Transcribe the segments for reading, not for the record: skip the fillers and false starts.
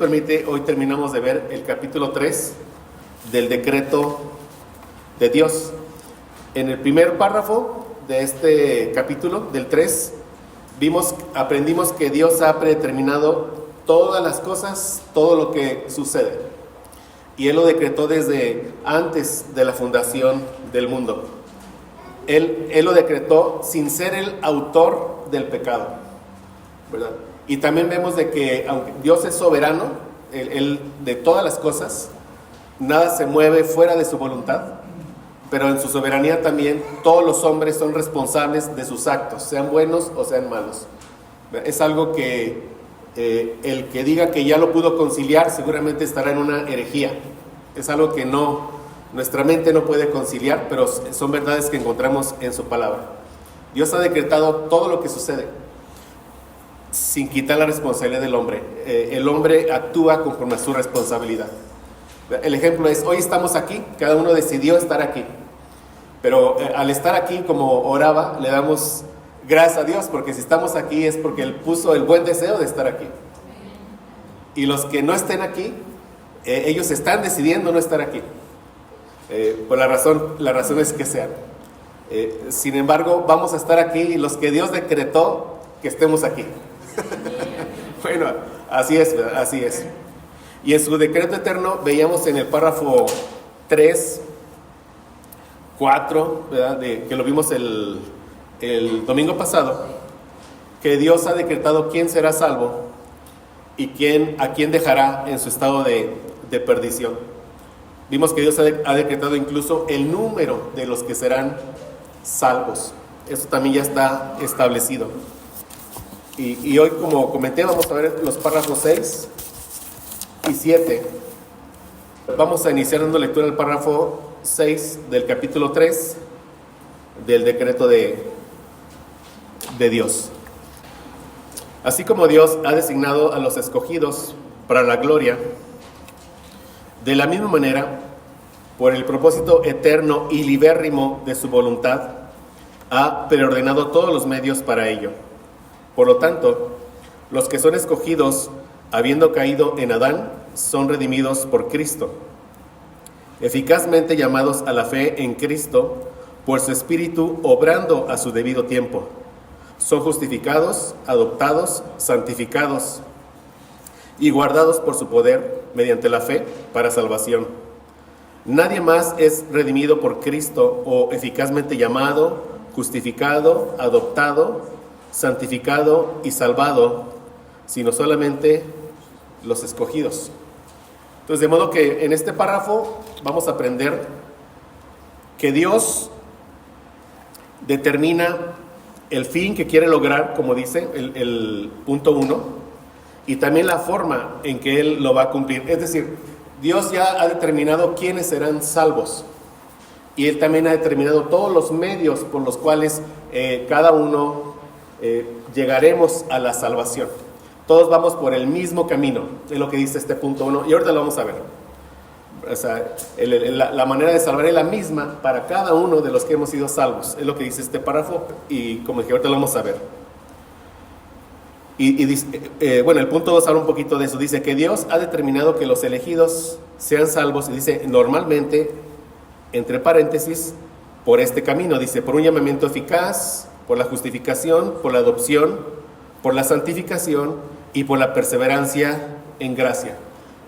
permite, hoy terminamos de ver el capítulo 3 del decreto de Dios. En el primer párrafo de este capítulo, del 3, aprendimos que Dios ha predeterminado todas las cosas, todo lo que sucede. Y Él lo decretó desde antes de la fundación del mundo. Él lo decretó sin ser el autor del pecado, ¿verdad? Y también vemos de que aunque Dios es soberano, Él de todas las cosas, nada se mueve fuera de su voluntad, pero en su soberanía también todos los hombres son responsables de sus actos, sean buenos o sean malos. Es algo que el que diga que ya lo pudo conciliar seguramente estará en una herejía. Es algo que nuestra mente no puede conciliar, pero son verdades que encontramos en su palabra. Dios ha decretado todo lo que sucede sin quitar la responsabilidad del hombre. El hombre actúa conforme a su responsabilidad. El ejemplo es, hoy estamos aquí, cada uno decidió estar aquí, pero al estar aquí, como oraba, le damos gracias a Dios, porque si estamos aquí es porque Él puso el buen deseo de estar aquí. Y los que no estén aquí, ellos están decidiendo no estar aquí, por la razón es que sean. Sin embargo, vamos a estar aquí, y los que Dios decretó que estemos aquí. Bueno, así es, ¿verdad? Así es. Y en su decreto eterno veíamos en el párrafo 3, 4, ¿verdad? Que lo vimos el domingo pasado, que Dios ha decretado quién será salvo y a quién dejará en su estado de perdición. Vimos que Dios ha decretado incluso el número de los que serán salvos. Eso también ya está establecido. Y hoy, como comenté, vamos a ver los párrafos 6 y 7. Vamos a iniciar dando lectura al párrafo 6 del capítulo 3 del decreto de Dios. Así como Dios ha designado a los escogidos para la gloria, de la misma manera, por el propósito eterno y libérrimo de su voluntad, ha preordenado todos los medios para ello. Por lo tanto, los que son escogidos, habiendo caído en Adán, son redimidos por Cristo, eficazmente llamados a la fe en Cristo, por su Espíritu obrando a su debido tiempo. Son justificados, adoptados, santificados y guardados por su poder mediante la fe para salvación. Nadie más es redimido por Cristo o eficazmente llamado, justificado, adoptado, santificado y salvado, sino solamente los escogidos. Entonces, de modo que en este párrafo vamos a aprender que Dios determina el fin que quiere lograr, como dice el punto 1, y también la forma en que Él lo va a cumplir. Es decir, Dios ya ha determinado quiénes serán salvos, y Él también ha determinado todos los medios por los cuales cada uno llegaremos a la salvación. Todos vamos por el mismo camino, es lo que dice este punto 1, y ahorita lo vamos a ver. O sea, la manera de salvar es la misma para cada uno de los que hemos sido salvos, es lo que dice este párrafo, y como dije, ahorita lo vamos a ver. Y dice, bueno, el punto 2 habla un poquito de eso, dice que Dios ha determinado que los elegidos sean salvos, y dice normalmente, entre paréntesis, por este camino, dice, por un llamamiento eficaz, por la justificación, por la adopción, por la santificación y por la perseverancia en gracia.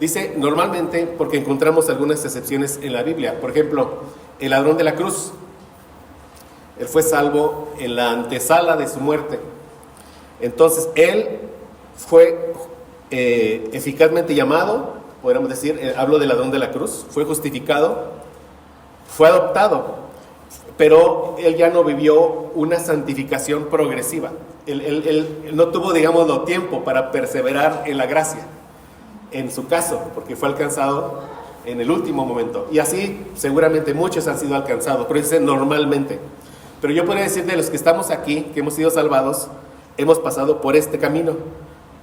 Dice normalmente porque encontramos algunas excepciones en la Biblia. Por ejemplo, el ladrón de la cruz, él fue salvo en la antesala de su muerte. Entonces, él fue eficazmente llamado, podríamos decir, hablo del ladrón de la cruz, fue justificado, fue adoptado, pero él ya no vivió una santificación progresiva. Él no tuvo, digámoslo, tiempo para perseverar en la gracia, en su caso, porque fue alcanzado en el último momento. Y así seguramente muchos han sido alcanzados, pero dice normalmente. Pero yo podría decir de los que estamos aquí, que hemos sido salvados, hemos pasado por este camino.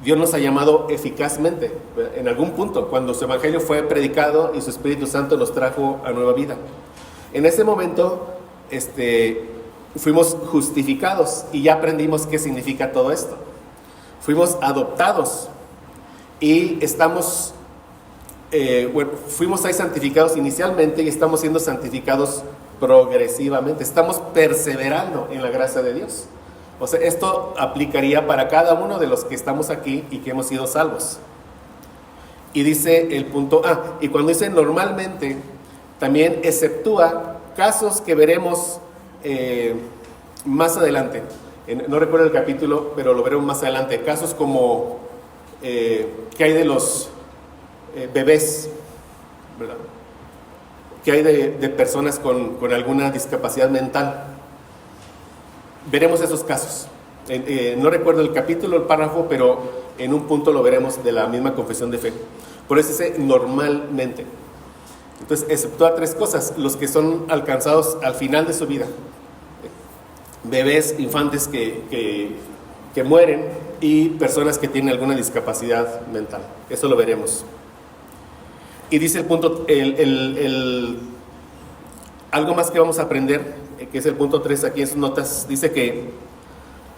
Dios nos ha llamado eficazmente, en algún punto, cuando su evangelio fue predicado y su Espíritu Santo nos trajo a nueva vida. En ese momento, fuimos justificados y ya aprendimos qué significa todo esto. Fuimos adoptados y estamos, fuimos ahí santificados inicialmente y estamos siendo santificados progresivamente. Estamos perseverando en la gracia de Dios. O sea, esto aplicaría para cada uno de los que estamos aquí y que hemos sido salvos. Y dice el punto A, y cuando dice normalmente, también exceptúa casos que veremos más adelante. No recuerdo el capítulo, pero lo veremos más adelante. Casos como que hay de los bebés, ¿verdad? Que hay de personas con alguna discapacidad mental. Veremos esos casos. No recuerdo el capítulo, el párrafo, pero en un punto lo veremos de la misma confesión de fe. Por eso dice normalmente. Entonces, exceptúa tres cosas: los que son alcanzados al final de su vida, bebés, infantes que mueren, y personas que tienen alguna discapacidad mental. Eso lo veremos. Y dice el punto, algo más que vamos a aprender, que es el punto 3 aquí en sus notas, dice que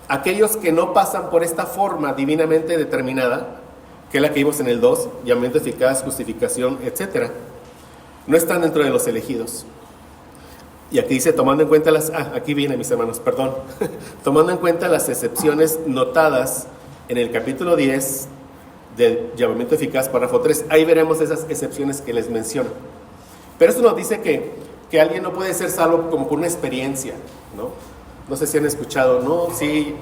aquellos que no pasan por esta forma divinamente determinada, que es la que vimos en el 2, llamamiento eficaz, justificación, etc., no están dentro de los elegidos. Y aquí dice, tomando en cuenta aquí viene, mis hermanos, perdón, tomando en cuenta las excepciones notadas en el capítulo 10 del llamamiento eficaz, párrafo 3, ahí veremos esas excepciones que les menciono. Pero esto nos dice que alguien no puede ser salvo como por una experiencia, ¿no? No sé si han escuchado, ¿no? Sí,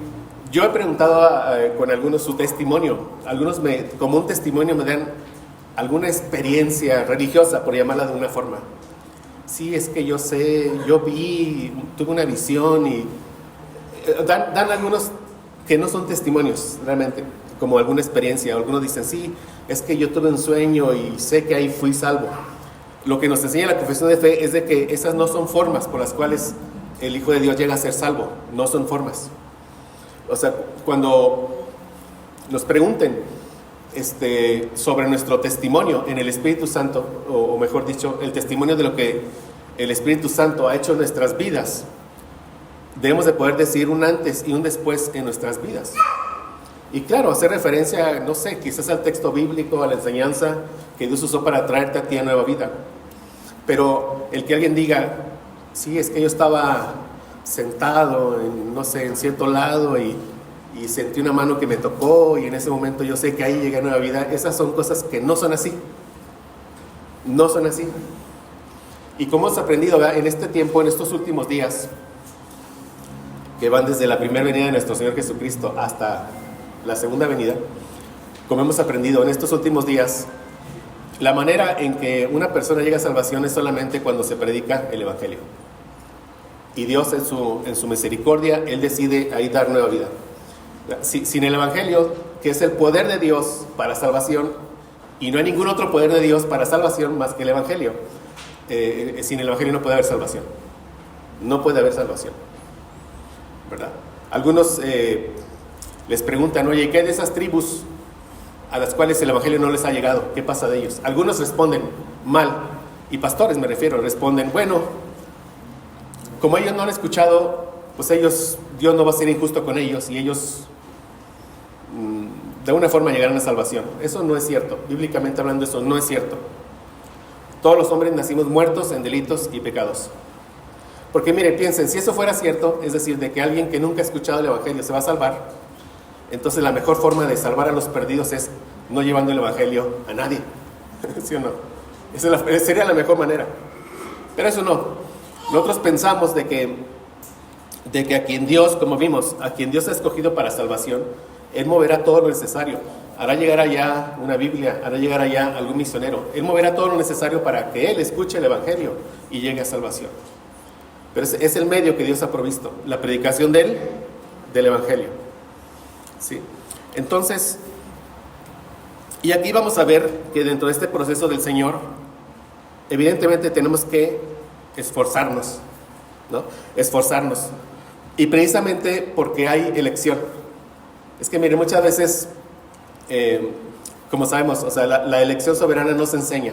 yo he preguntado con algunos su testimonio. Algunos como un testimonio me dan alguna experiencia religiosa, por llamarla de una forma. Sí, es que yo sé, yo vi, tuve una visión, y dan algunos que no son testimonios realmente, como alguna experiencia. Algunos dicen, sí, es que yo tuve un sueño y sé que ahí fui salvo. Lo que nos enseña la confesión de fe es de que esas no son formas por las cuales el Hijo de Dios llega a ser salvo. No son formas. O sea, cuando nos pregunten sobre nuestro testimonio en el Espíritu Santo, o mejor dicho, el testimonio de lo que el Espíritu Santo ha hecho en nuestras vidas, debemos de poder decir un antes y un después en nuestras vidas. Y claro, hacer referencia, no sé, quizás al texto bíblico, a la enseñanza que Dios usó para traerte a ti a nueva vida. Pero el que alguien diga, sí, es que yo estaba sentado en cierto lado y sentí una mano que me tocó y en ese momento yo sé que ahí llegué a nueva vida, esas son cosas que no son así. No son así. Y como hemos aprendido, ¿verdad?, en este tiempo, en estos últimos días, que van desde la primera venida de nuestro Señor Jesucristo hasta la segunda venida, como hemos aprendido en estos últimos días, la manera en que una persona llega a salvación es solamente cuando se predica el Evangelio. Y Dios en su misericordia, Él decide ahí dar nueva vida. Sin el Evangelio, que es el poder de Dios para salvación, y no hay ningún otro poder de Dios para salvación más que el Evangelio. Sin el Evangelio no puede haber salvación. No puede haber salvación, ¿verdad? Algunos les preguntan, oye, ¿qué hay de esas tribus a las cuales el Evangelio no les ha llegado? ¿Qué pasa de ellos? Algunos responden mal, y pastores me refiero, responden, bueno, como ellos no han escuchado, pues Dios no va a ser injusto con ellos, y ellos de alguna forma llegarán a salvación. Eso no es cierto. Bíblicamente hablando, eso no es cierto. Todos los hombres nacimos muertos en delitos y pecados. Porque miren, piensen, si eso fuera cierto, es decir, de que alguien que nunca ha escuchado el Evangelio se va a salvar, entonces la mejor forma de salvar a los perdidos es no llevando el Evangelio a nadie. ¿Sí o no? Esa sería la mejor manera. Pero eso no. Nosotros pensamos de que a quien Dios, como vimos, a quien Dios ha escogido para salvación, Él moverá todo lo necesario. Hará llegar allá una Biblia, hará llegar allá algún misionero. Él moverá todo lo necesario para que Él escuche el Evangelio y llegue a salvación. Pero es el medio que Dios ha provisto, la predicación del Evangelio. ¿Sí? Entonces, y aquí vamos a ver que dentro de este proceso del Señor, evidentemente tenemos que esforzarnos, ¿no? Esforzarnos. Y precisamente porque hay elección. Es que mire, muchas veces, como sabemos, o sea, la elección soberana nos enseña,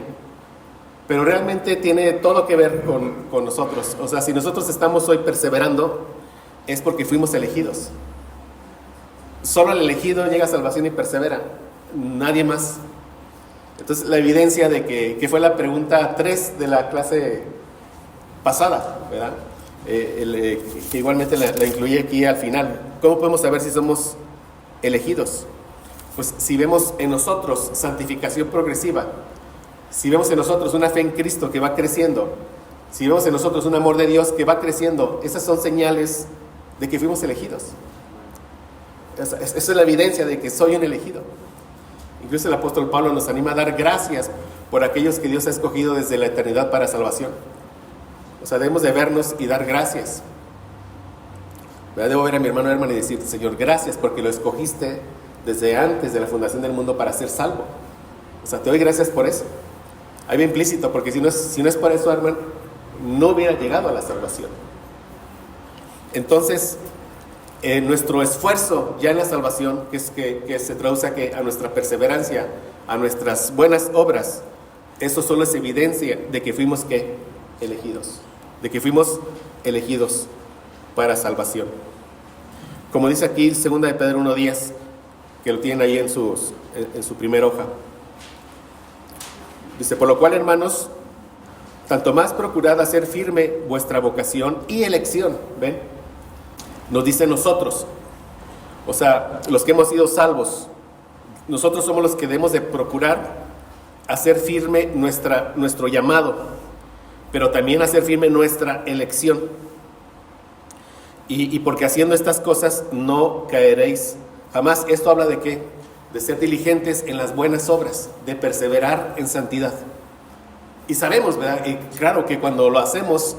pero realmente tiene todo que ver con nosotros. O sea, si nosotros estamos hoy perseverando, es porque fuimos elegidos. Solo el elegido llega a salvación y persevera. nadie más. Entonces la evidencia de que fue la pregunta 3 de la clase pasada, ¿verdad? Que igualmente la incluí aquí al final. ¿Cómo podemos saber si somos elegidos? Pues si vemos en nosotros santificación progresiva, si vemos en nosotros una fe en Cristo que va creciendo, si vemos en nosotros un amor de Dios que va creciendo, esas son señales de que fuimos elegidos. Esa es la evidencia de que soy un elegido. Incluso el apóstol Pablo nos anima a dar gracias por aquellos que Dios ha escogido desde la eternidad para salvación. O sea, debemos de vernos y dar gracias. Debo ver a mi hermano Herman y decir: Señor, gracias porque lo escogiste desde antes de la fundación del mundo para ser salvo. O sea, te doy gracias por eso. Ahí va implícito, porque si no es por eso, Herman, no hubiera llegado a la salvación. Entonces, nuestro esfuerzo ya en la salvación, que se traduce a nuestra perseverancia, a nuestras buenas obras, eso solo es evidencia de que fuimos elegidos, de que fuimos elegidos para salvación. Como dice aquí 2 de Pedro 1:10, que lo tienen ahí en su primera hoja. Dice: por lo cual, hermanos, tanto más procurad hacer firme vuestra vocación y elección. ¿Ven? Nos dice nosotros, o sea, los que hemos sido salvos, nosotros somos los que debemos de procurar hacer firme nuestro llamado, pero también hacer firme nuestra elección. Y porque haciendo estas cosas no caeréis jamás. Esto habla de ¿qué? De ser diligentes en las buenas obras, de perseverar en santidad. Y sabemos, ¿verdad? Y claro que cuando lo hacemos,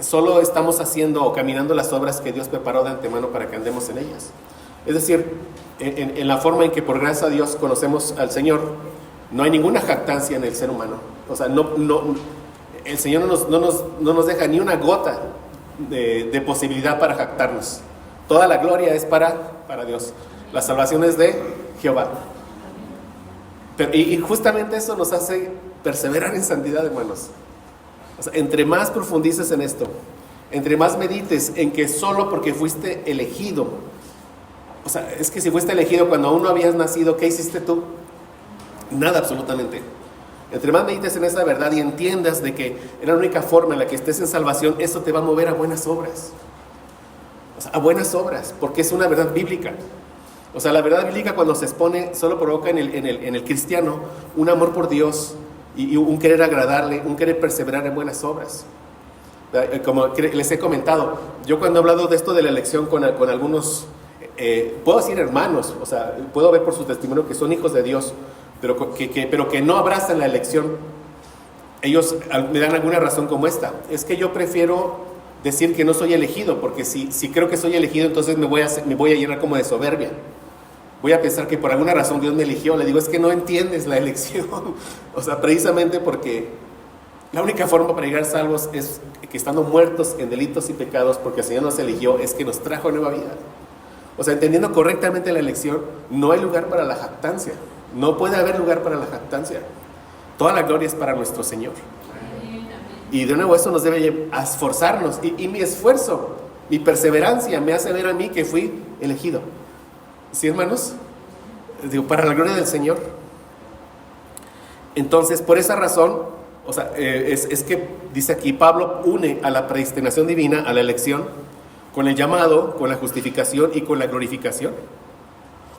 solo estamos haciendo o caminando las obras que Dios preparó de antemano para que andemos en ellas. Es decir, en la forma en que por gracia a Dios conocemos al Señor, no hay ninguna jactancia en el ser humano. O sea, el Señor no nos deja ni una gota de posibilidad para jactarnos. Toda la gloria es para Dios. La salvación es de Jehová. Y justamente eso nos hace perseverar en santidad, hermanos. O sea, entre más profundices en esto, entre más medites en que solo porque fuiste elegido, o sea, es que si fuiste elegido cuando aún no habías nacido, ¿qué hiciste tú? Nada, absolutamente. Entre más medites en esa verdad y entiendas de que es la única forma en la que estés en salvación, eso te va a mover a buenas obras. O sea, a buenas obras, porque es una verdad bíblica. O sea, la verdad bíblica cuando se expone solo provoca en el cristiano un amor por Dios y un querer agradarle, un querer perseverar en buenas obras. Como les he comentado, yo cuando he hablado de esto de la elección con algunos, puedo decir hermanos, o sea, puedo ver por su testimonio que son hijos de Dios, pero que no abrazan la elección. Ellos me dan alguna razón como esta: es que yo prefiero decir que no soy elegido, porque si creo que soy elegido, entonces me voy a llenar como de soberbia. Voy a pensar que por alguna razón Dios me eligió. Le digo: es que no entiendes la elección. O sea, precisamente porque la única forma para llegar salvos es que, estando muertos en delitos y pecados, porque el Señor nos eligió, es que nos trajo nueva vida. O sea, entendiendo correctamente la elección, no hay lugar para la jactancia. No puede haber lugar para la jactancia. Toda la gloria es para nuestro Señor. Y de nuevo eso nos debe esforzarnos. Y mi esfuerzo, mi perseverancia me hace ver a mí que fui elegido. ¿Sí, hermanos? Digo, para la gloria del Señor. Entonces, por esa razón, o sea, es que dice aquí, Pablo une a la predestinación divina, a la elección, con el llamado, con la justificación y con la glorificación.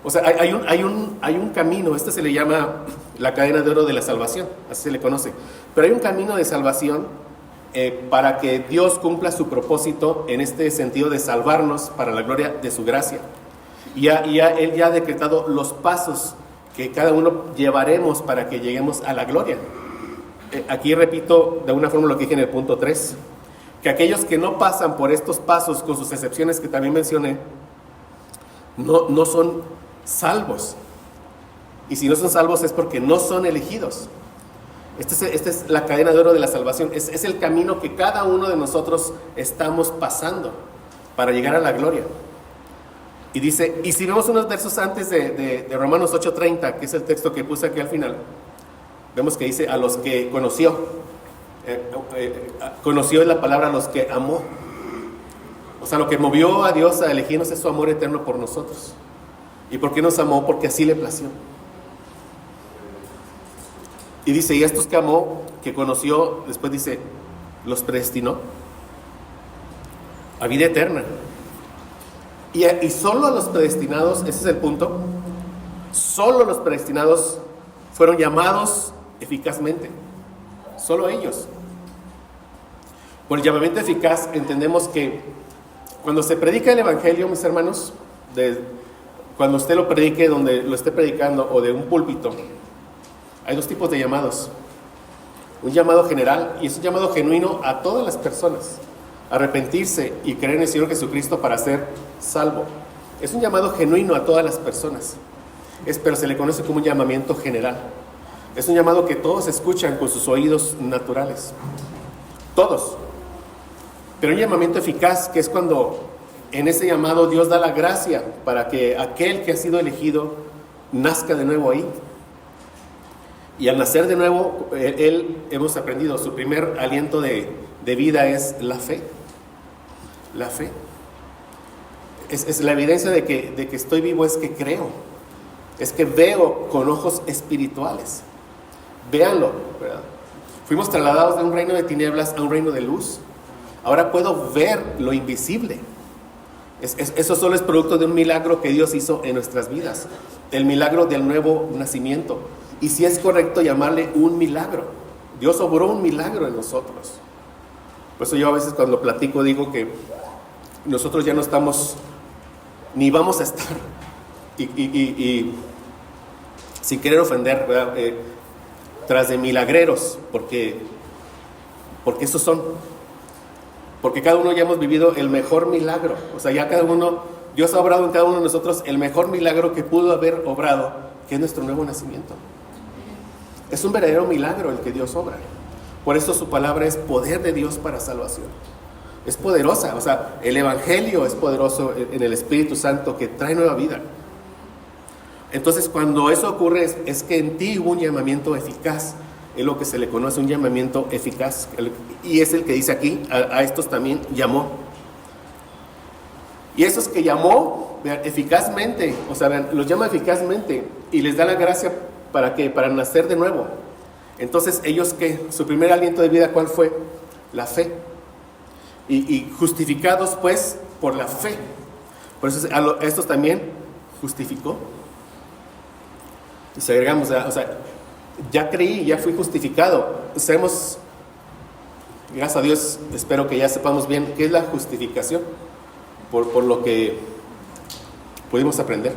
O sea, hay un camino. Este se le llama la cadena de oro de la salvación, así se le conoce. Pero hay un camino de salvación para que Dios cumpla su propósito en este sentido de salvarnos para la gloria de su gracia. Y Él ya ha decretado los pasos que cada uno llevaremos para que lleguemos a la gloria. Aquí repito de alguna forma lo que dije en el punto 3, que aquellos que no pasan por estos pasos, con sus excepciones que también mencioné, no son salvos. Y si no son salvos es porque no son elegidos. Esta es la cadena de oro de la salvación. Es el camino que cada uno de nosotros estamos pasando para llegar a la gloria. Y dice, y si vemos unos versos antes de Romanos 8:30, que es el texto que puse aquí al final, vemos que dice: a los que conoció. Conoció es la palabra, a los que amó. O sea, lo que movió a Dios a elegirnos es su amor eterno por nosotros. ¿Y por qué nos amó? Porque así le plació. Y dice, y estos que amó, que conoció, después dice, los predestinó a vida eterna. Y solo a los predestinados, ese es el punto, solo los predestinados fueron llamados eficazmente. Solo ellos. Por el llamamiento eficaz entendemos que cuando se predica el Evangelio, mis hermanos, cuando usted lo predique donde lo esté predicando o de un púlpito, hay dos tipos de llamados. Un llamado general y es un llamado genuino a todas las personas. Arrepentirse y creer en el Señor Jesucristo para ser salvo. Es un llamado genuino a todas las personas. Pero se le conoce como un llamamiento general. Es un llamado que todos escuchan con sus oídos naturales. Todos. Pero un llamamiento eficaz, que es cuando en ese llamado Dios da la gracia para que aquel que ha sido elegido nazca de nuevo ahí. Y al nacer de nuevo, hemos aprendido, su primer aliento de vida es la fe. La fe. Es la evidencia de que estoy vivo, es que creo. Es que veo con ojos espirituales. Véanlo, ¿verdad? Fuimos trasladados de un reino de tinieblas a un reino de luz. Ahora puedo ver lo invisible. Eso solo es producto de un milagro que Dios hizo en nuestras vidas. El milagro del nuevo nacimiento. Y si es correcto llamarle un milagro. Dios obró un milagro en nosotros. Por eso yo a veces cuando platico digo que nosotros ya no estamos, ni vamos a estar, y sin querer ofender, ¿verdad? Tras de milagreros, porque esos son, porque cada uno ya hemos vivido el mejor milagro. O sea, ya cada uno, Dios ha obrado en cada uno de nosotros el mejor milagro que pudo haber obrado, que es nuestro nuevo nacimiento. Es un verdadero milagro el que Dios obra. Por eso su palabra es poder de Dios para salvación. Es poderosa, o sea, el Evangelio es poderoso en el Espíritu Santo que trae nueva vida. Entonces, cuando eso ocurre, es que en ti hubo un llamamiento eficaz. Es lo que se le conoce un llamamiento eficaz. Y es el que dice aquí, a estos también llamó. Y esos que llamó, vean, eficazmente, o sea, vean, los llama eficazmente y les da la gracia para que para nacer de nuevo. Entonces, ellos que su primer aliento de vida, ¿cuál fue? La fe. Y justificados pues por la fe. Por eso a estos también justificó. Y si agregamos, o sea, ya creí, ya fui justificado. Gracias a Dios, espero que ya sepamos bien qué es la justificación, por lo que pudimos aprender.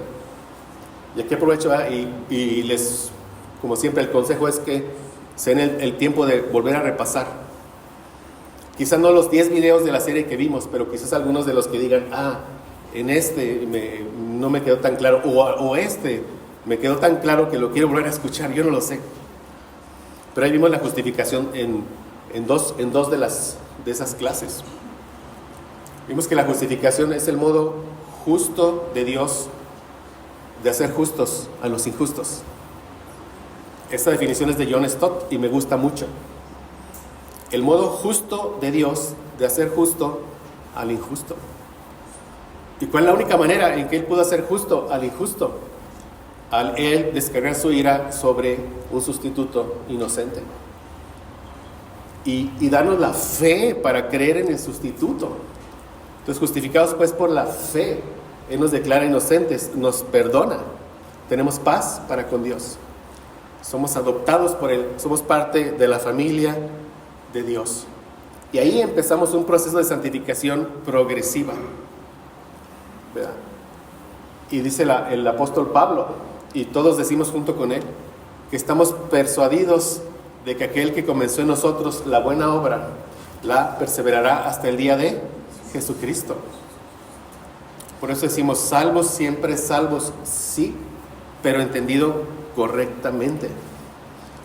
Y aquí aprovecho y les, como siempre, el consejo es que se den el tiempo de volver a repasar. Quizás no los 10 videos de la serie que vimos, pero quizás algunos de los que digan, en no me quedó tan claro, o me quedó tan claro que lo quiero volver a escuchar, yo no lo sé. Pero ahí vimos la justificación en dos de esas clases. Vimos que la justificación es el modo justo de Dios de hacer justos a los injustos. Esta definición es de John Stott y me gusta mucho. El modo justo de Dios de hacer justo al injusto. ¿Y cuál es la única manera en que Él pudo hacer justo al injusto? Al Él descargar su ira sobre un sustituto inocente. Y darnos la fe para creer en el sustituto. Entonces, justificados pues por la fe, Él nos declara inocentes, nos perdona. Tenemos paz para con Dios. Somos adoptados por Él, somos parte de la familia de Dios. Y ahí empezamos un proceso de santificación progresiva, ¿verdad? Y dice el apóstol Pablo, y todos decimos junto con él, que estamos persuadidos de que aquel que comenzó en nosotros la buena obra, la perseverará hasta el día de Jesucristo. Por eso decimos, salvos, siempre salvos, sí, pero entendido correctamente.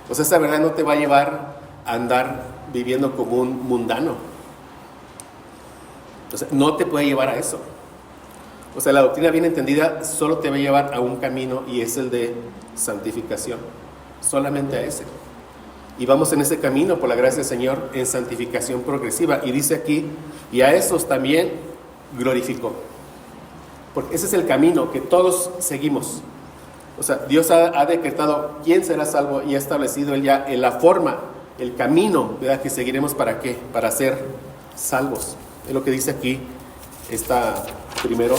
O sea, esa verdad no te va a llevar a andar viviendo como un mundano. O sea, no te puede llevar a eso. O sea, la doctrina bien entendida solo te va a llevar a un camino y es el de santificación. Solamente a ese. Y vamos en ese camino, por la gracia del Señor, en santificación progresiva. Y dice aquí, y a esos también glorificó. Porque ese es el camino que todos seguimos. O sea, Dios ha decretado quién será salvo y ha establecido Él ya en la forma, el camino, ¿verdad?, que seguiremos. ¿Para qué? Para ser salvos. Es lo que dice aquí, está primero.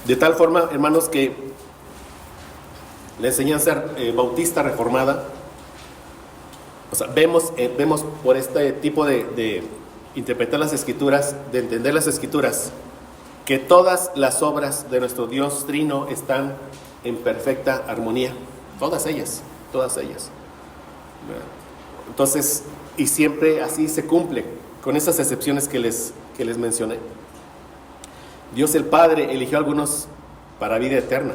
De tal forma, hermanos, que la enseñanza bautista reformada, o sea, vemos por este tipo de interpretar las Escrituras, de entender las Escrituras, que todas las obras de nuestro Dios Trino están en perfecta armonía. Todas ellas. Entonces, y siempre así se cumple, con esas excepciones que les mencioné. Dios el Padre eligió a algunos para vida eterna,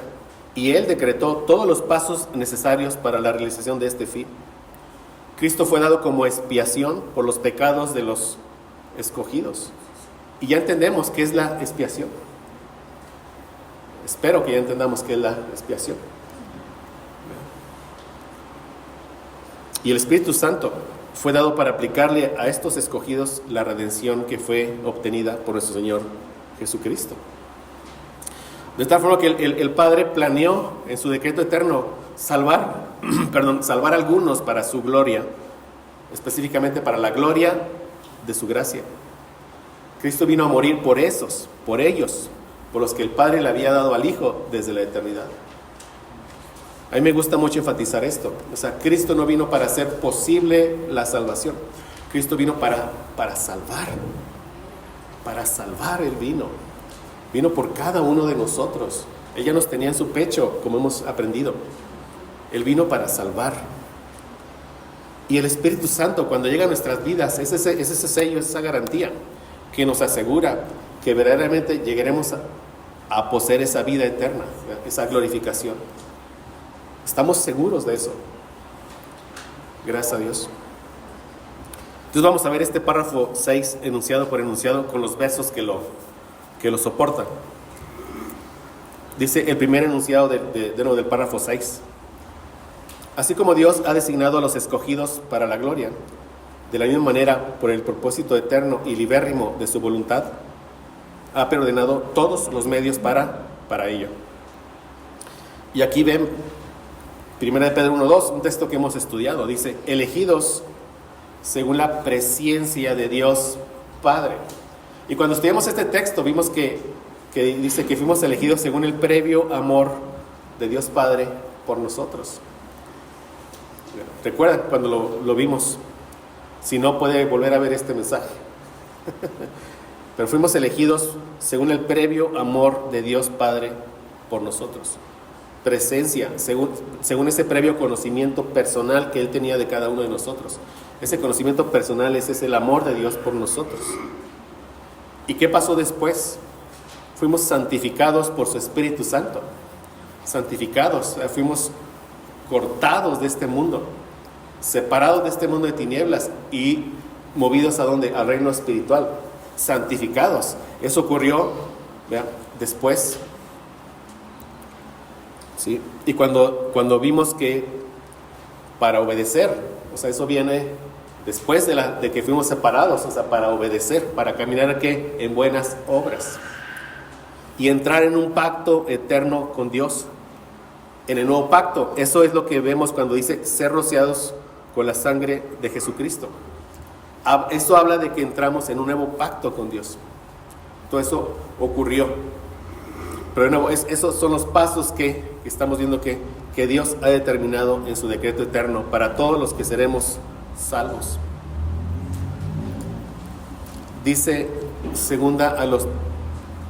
y Él decretó todos los pasos necesarios para la realización de este fin. Cristo fue dado como expiación por los pecados de los escogidos. Y ya entendemos qué es la expiación. Espero que ya entendamos qué es la expiación. Y el Espíritu Santo fue dado para aplicarle a estos escogidos la redención que fue obtenida por nuestro Señor Jesucristo. De tal forma que el Padre planeó en su decreto eterno salvar a algunos para su gloria, específicamente para la gloria de su gracia. Cristo vino a morir por ellos, por los que el Padre le había dado al Hijo desde la eternidad. A mí me gusta mucho enfatizar esto. O sea, Cristo no vino para hacer posible la salvación. Cristo vino para salvar. Para salvar Él vino. Vino por cada uno de nosotros. Él ya nos tenía en su pecho, como hemos aprendido. Él vino para salvar. Y el Espíritu Santo, cuando llega a nuestras vidas, es ese sello, esa garantía que nos asegura que verdaderamente llegaremos a poseer esa vida eterna, esa glorificación. Estamos seguros de eso. Gracias a Dios. Entonces vamos a ver este párrafo 6, enunciado por enunciado, con los versos que lo soportan. Dice el primer enunciado del párrafo 6. Así como Dios ha designado a los escogidos para la gloria, de la misma manera, por el propósito eterno y libérrimo de su voluntad, ha ordenado todos los medios para ello. Y aquí ven 1 Pedro 1:2, un texto que hemos estudiado. Dice, elegidos según la presciencia de Dios Padre. Y cuando estudiamos este texto, vimos que dice que fuimos elegidos según el previo amor de Dios Padre por nosotros. ¿Recuerdan cuando lo vimos? Si no, puede volver a ver este mensaje. Pero fuimos elegidos según el previo amor de Dios Padre por nosotros. Presencia, según ese previo conocimiento personal que Él tenía de cada uno de nosotros. Ese conocimiento personal, ese es el amor de Dios por nosotros. ¿Y qué pasó después? Fuimos santificados por su Espíritu Santo. Santificados, fuimos cortados de este mundo, separados de este mundo de tinieblas y movidos ¿a dónde? Al reino espiritual, santificados. Eso ocurrió, ¿vean?, después. ¿Sí? Y cuando vimos que para obedecer, o sea, eso viene después de que fuimos separados, o sea, para obedecer, para caminar ¿qué? En buenas obras y entrar en un pacto eterno con Dios. En el nuevo pacto, eso es lo que vemos cuando dice ser rociados con la sangre de Jesucristo. Eso habla de que entramos en un nuevo pacto con Dios. Todo eso ocurrió. Pero de nuevo, esos son los pasos que estamos viendo que Dios ha determinado en su decreto eterno para todos los que seremos salvos. Dice segunda a los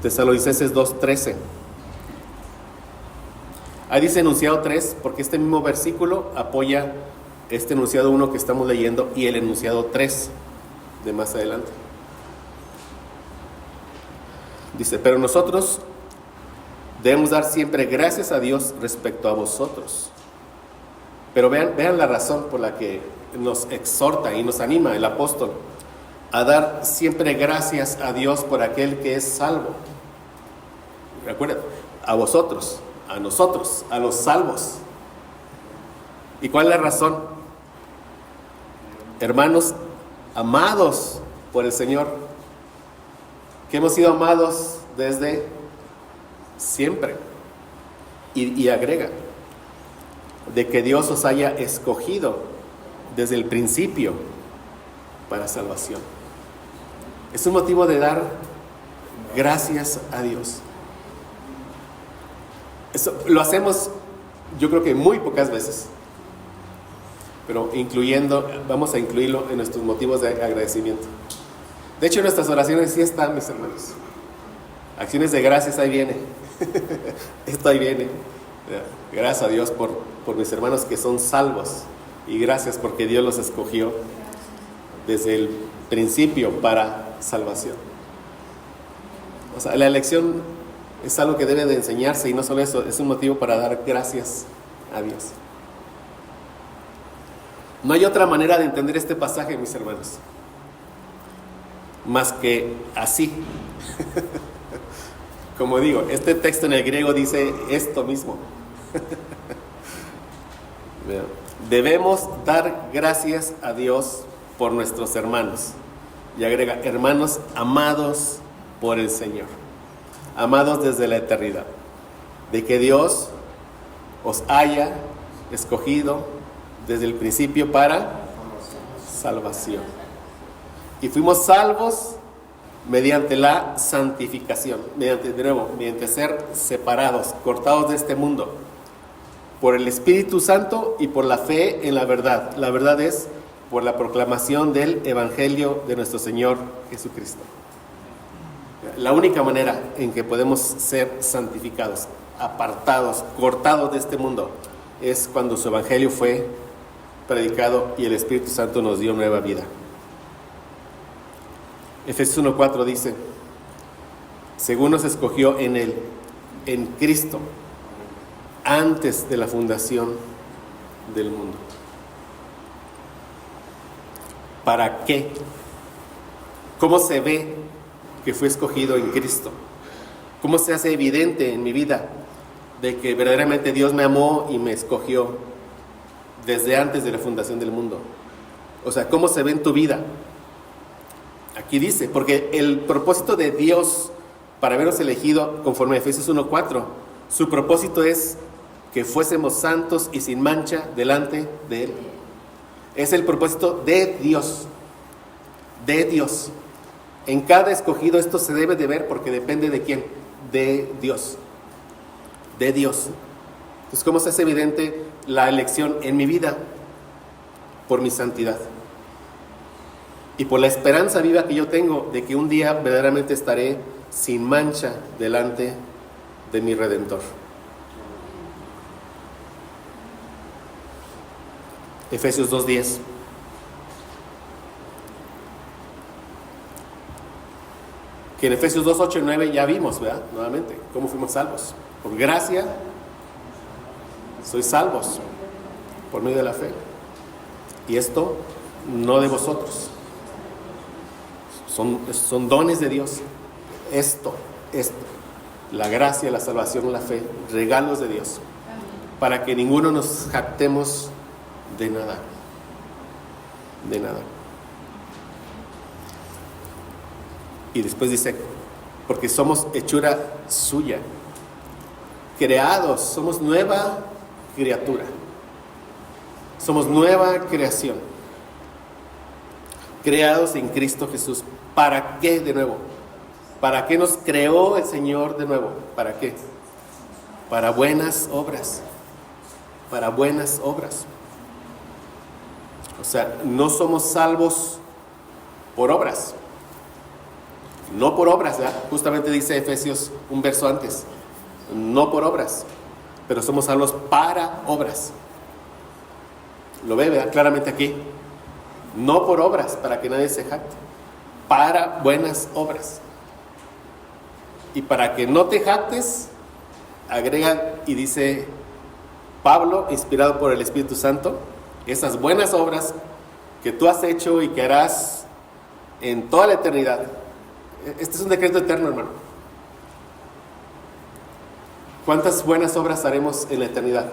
Tesalonicenses 2:13. Ahí dice enunciado 3, porque este mismo versículo apoya este enunciado 1 que estamos leyendo y el enunciado 3 de más adelante. Dice, pero nosotros debemos dar siempre gracias a Dios respecto a vosotros. Pero vean la razón por la que nos exhorta y nos anima el apóstol a dar siempre gracias a Dios por aquel que es salvo. Recuerden, a vosotros, a nosotros, a los salvos. ¿Y cuál es la razón? Hermanos amados por el Señor, que hemos sido amados desde siempre. Y agrega, de que Dios os haya escogido desde el principio para salvación. Es un motivo de dar gracias a Dios. Eso lo hacemos, yo creo que muy pocas veces, pero vamos a incluirlo en nuestros motivos de agradecimiento. De hecho, en nuestras oraciones sí están, mis hermanos. Acciones de gracias, ahí viene. Esto ahí viene. Gracias a Dios por mis hermanos que son salvos. Y gracias porque Dios los escogió desde el principio para salvación. O sea, la elección es algo que debe de enseñarse, y no solo eso, es un motivo para dar gracias a Dios. No hay otra manera de entender este pasaje, mis hermanos, más que así. Como digo, este texto en el griego dice esto mismo. Debemos dar gracias a Dios por nuestros hermanos. Y agrega, hermanos amados por el Señor, amados desde la eternidad, de que Dios os haya escogido desde el principio para salvación. Y fuimos salvos mediante la santificación, mediante ser separados, cortados de este mundo, por el Espíritu Santo y por la fe en la verdad. La verdad es por la proclamación del Evangelio de nuestro Señor Jesucristo. La única manera en que podemos ser santificados, apartados, cortados de este mundo, es cuando su Evangelio fue predicado y el Espíritu Santo nos dio nueva vida. Efesios 1:4 dice, según nos escogió en Él, en Cristo, antes de la fundación del mundo. ¿Para qué? ¿Cómo se ve que fue escogido en Cristo? ¿Cómo se hace evidente en mi vida de que verdaderamente Dios me amó y me escogió desde antes de la fundación del mundo? O sea, ¿cómo se ve en tu vida? Aquí dice, porque el propósito de Dios para habernos elegido, conforme a Efesios 1:4, su propósito es que fuésemos santos y sin mancha delante de Él. Es el propósito de Dios. De Dios. En cada escogido esto se debe de ver porque depende de quién. De Dios. De Dios. Entonces, ¿cómo se hace evidente la elección en mi vida? Por mi santidad. Y por la esperanza viva que yo tengo de que un día verdaderamente estaré sin mancha delante de mi Redentor. Efesios 2:10. Que en Efesios 2:8 y 9 ya vimos, ¿verdad? Nuevamente, cómo fuimos salvos. Por gracia sois salvos por medio de la fe. Y esto no de vosotros. Son dones de Dios. Esto, la gracia, la salvación, la fe, regalos de Dios. Para que ninguno nos jactemos de nada. De nada. Y después dice, porque somos hechura suya. Creados, somos nueva criatura. Somos nueva creación. Creados en Cristo Jesús. ¿Para qué de nuevo? ¿Para qué nos creó el Señor de nuevo? ¿Para qué? Para buenas obras. Para buenas obras. O sea, no somos salvos por obras. No por obras, ¿verdad? Justamente dice Efesios un verso antes. No por obras, pero somos salvos para obras. Lo ve, ¿verdad? Claramente aquí. No por obras, para que nadie se jacte. Para buenas obras. Y para que no te jactes, agrega y dice Pablo, inspirado por el Espíritu Santo, esas buenas obras que tú has hecho y que harás en toda la eternidad. Este es un decreto eterno, hermano. ¿Cuántas buenas obras haremos en la eternidad?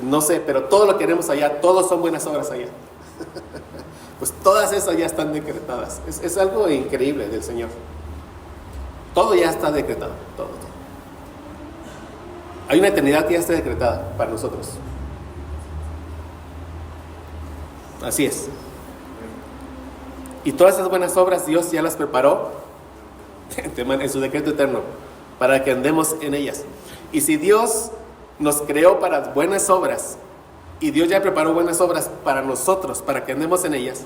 No sé, pero todo lo que haremos allá, todos son buenas obras allá. Pues todas esas ya están decretadas. Es algo increíble del Señor. Todo ya está decretado, todo. Hay una eternidad que ya está decretada para nosotros. Así es. Y todas esas buenas obras Dios ya las preparó en su decreto eterno para que andemos en ellas. Y si Dios nos creó para buenas obras y Dios ya preparó buenas obras para nosotros, para que andemos en ellas,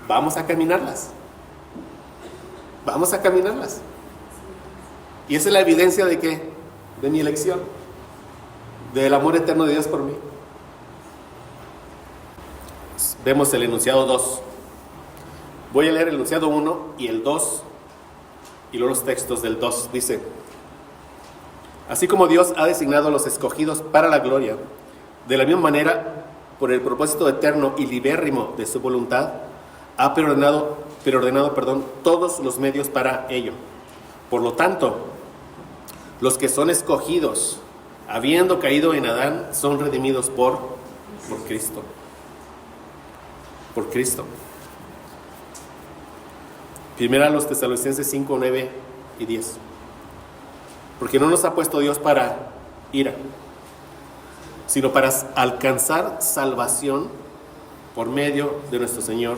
vamos a caminarlas. Vamos a caminarlas. Y esa es la evidencia de ¿qué? De mi elección, del amor eterno de Dios por mí. Vemos el enunciado 2. Voy a leer el enunciado 1 y el 2 y luego los textos del 2. Dice: así como Dios ha designado a los escogidos para la gloria, de la misma manera, por el propósito eterno y libérrimo de su voluntad, ha preordenado todos los medios para ello. Por lo tanto, los que son escogidos, habiendo caído en Adán, son redimidos por Cristo. Por Cristo. Primera a los Tesalonicenses 5, 9 y 10. Porque no nos ha puesto Dios para ira, sino para alcanzar salvación por medio de nuestro Señor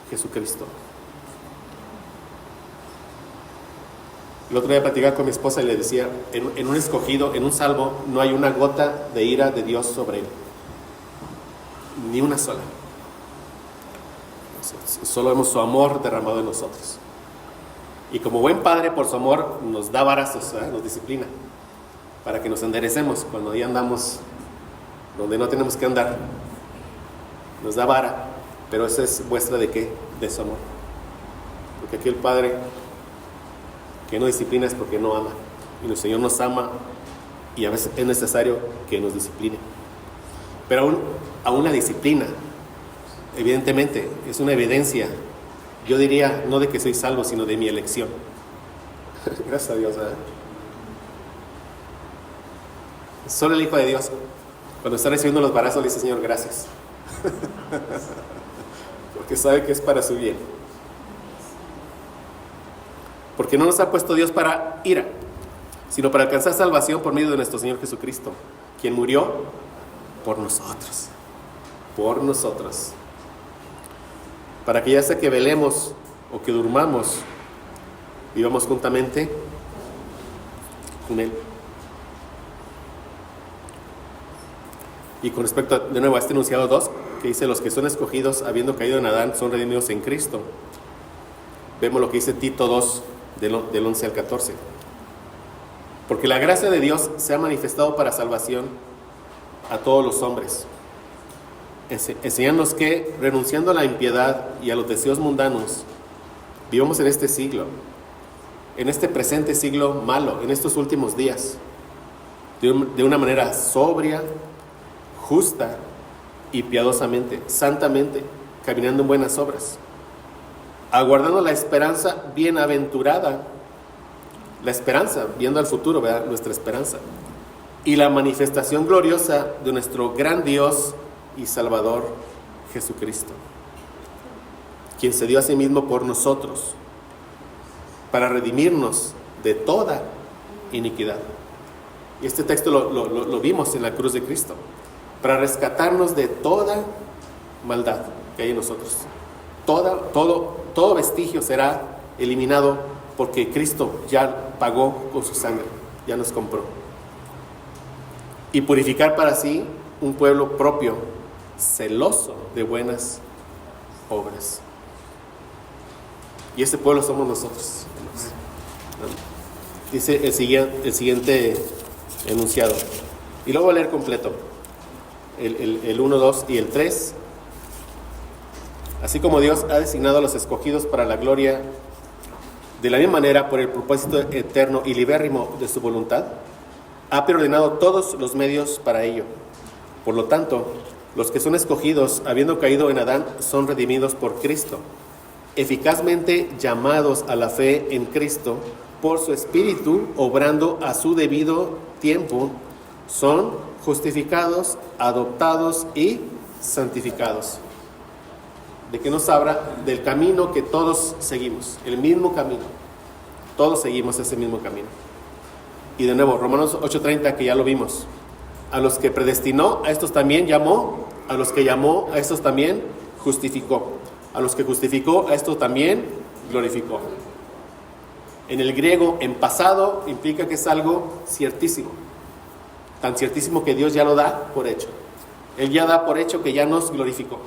Jesucristo. El otro día platicaba con mi esposa y le decía, en un escogido, en un salvo, no hay una gota de ira de Dios sobre él. Ni una sola. Solo vemos su amor derramado en nosotros. Y como buen padre, por su amor, nos da varazos, nos disciplina, para que nos enderecemos cuando ya andamos donde no tenemos que andar. Nos da vara, pero esa es muestra de ¿qué? De su amor. Porque aquí el Padre que no disciplina es porque no ama. Y el Señor nos ama y a veces es necesario que nos discipline. Pero aún la disciplina, evidentemente, es una evidencia, yo diría, no de que soy salvo, sino de mi elección. Gracias a Dios, ¿verdad? Solo el Hijo de Dios, cuando está recibiendo los varazos, le dice: Señor, gracias. Porque sabe que es para su bien. Porque no nos ha puesto Dios para ira, sino para alcanzar salvación por medio de nuestro Señor Jesucristo, quien murió por nosotros. Por nosotros. Para que ya sea que velemos o que durmamos, vivamos juntamente con Él. Y con respecto de nuevo a este enunciado 2, que dice: los que son escogidos habiendo caído en Adán son redimidos en Cristo. Vemos lo que dice Tito 2 del 11 al 14. Porque la gracia de Dios se ha manifestado para salvación a todos los hombres, enseñándonos que, renunciando a la impiedad y a los deseos mundanos, vivamos en este siglo, en este presente siglo malo, en estos últimos días, de una manera sobria, justa y piadosamente, santamente, caminando en buenas obras, aguardando la esperanza bienaventurada, la esperanza, viendo al futuro, ¿verdad? Nuestra esperanza, y la manifestación gloriosa de nuestro gran Dios y Salvador Jesucristo, quien se dio a sí mismo por nosotros, para redimirnos de toda iniquidad. Y este texto lo vimos en la cruz de Cristo, para rescatarnos de toda maldad que hay en nosotros. Todo vestigio será eliminado, porque Cristo ya pagó con su sangre, ya nos compró. Y purificar para sí un pueblo propio, celoso de buenas obras. Y ese pueblo somos nosotros. Dice el siguiente enunciado. Y luego voy a leer completo. El 1, 2 y el 3. Así como Dios ha designado a los escogidos para la gloria, de la misma manera, por el propósito eterno y libérrimo de su voluntad, ha preordenado todos los medios para ello. Por lo tanto, los que son escogidos, habiendo caído en Adán, son redimidos por Cristo, eficazmente llamados a la fe en Cristo, por su Espíritu, obrando a su debido tiempo, son justificados, adoptados y santificados. ¿De qué nos habla? Del camino que todos seguimos, el mismo camino. Todos seguimos ese mismo camino. Y de nuevo, Romanos 8:30, que ya lo vimos. A los que predestinó, a estos también llamó. A los que llamó, a estos también justificó. A los que justificó, a estos también glorificó. En el griego, en pasado, implica que es algo ciertísimo. Tan ciertísimo que Dios ya lo da por hecho. Él ya da por hecho que ya nos glorificó.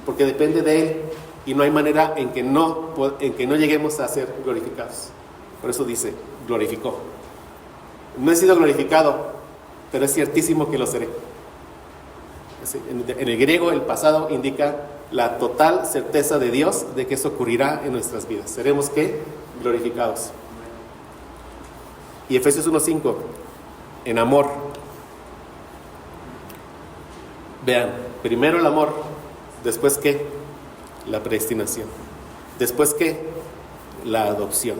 Porque depende de Él y no hay manera en que no lleguemos a ser glorificados. Por eso dice, glorificó. No he sido glorificado, pero es ciertísimo que lo seré. En el griego, el pasado indica la total certeza de Dios de que eso ocurrirá en nuestras vidas. Seremos, ¿qué? Glorificados. Y Efesios 1:5, en amor. Vean, primero el amor, después ¿qué? La predestinación. Después ¿qué? La adopción.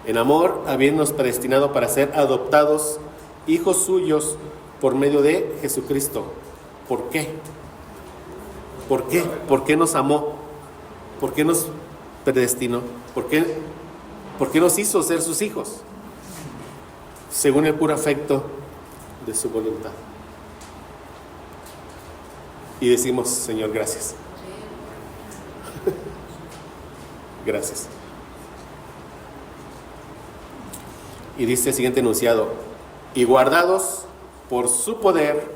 En amor, habiéndonos predestinado para ser adoptados hijos suyos por medio de Jesucristo. ¿Por qué? ¿Por qué? ¿Por qué nos amó? ¿Por qué nos predestinó? ¿Por qué nos hizo ser sus hijos? Según el puro afecto de su voluntad. Y decimos, Señor, gracias. Gracias. Y dice el siguiente enunciado: y guardados por su poder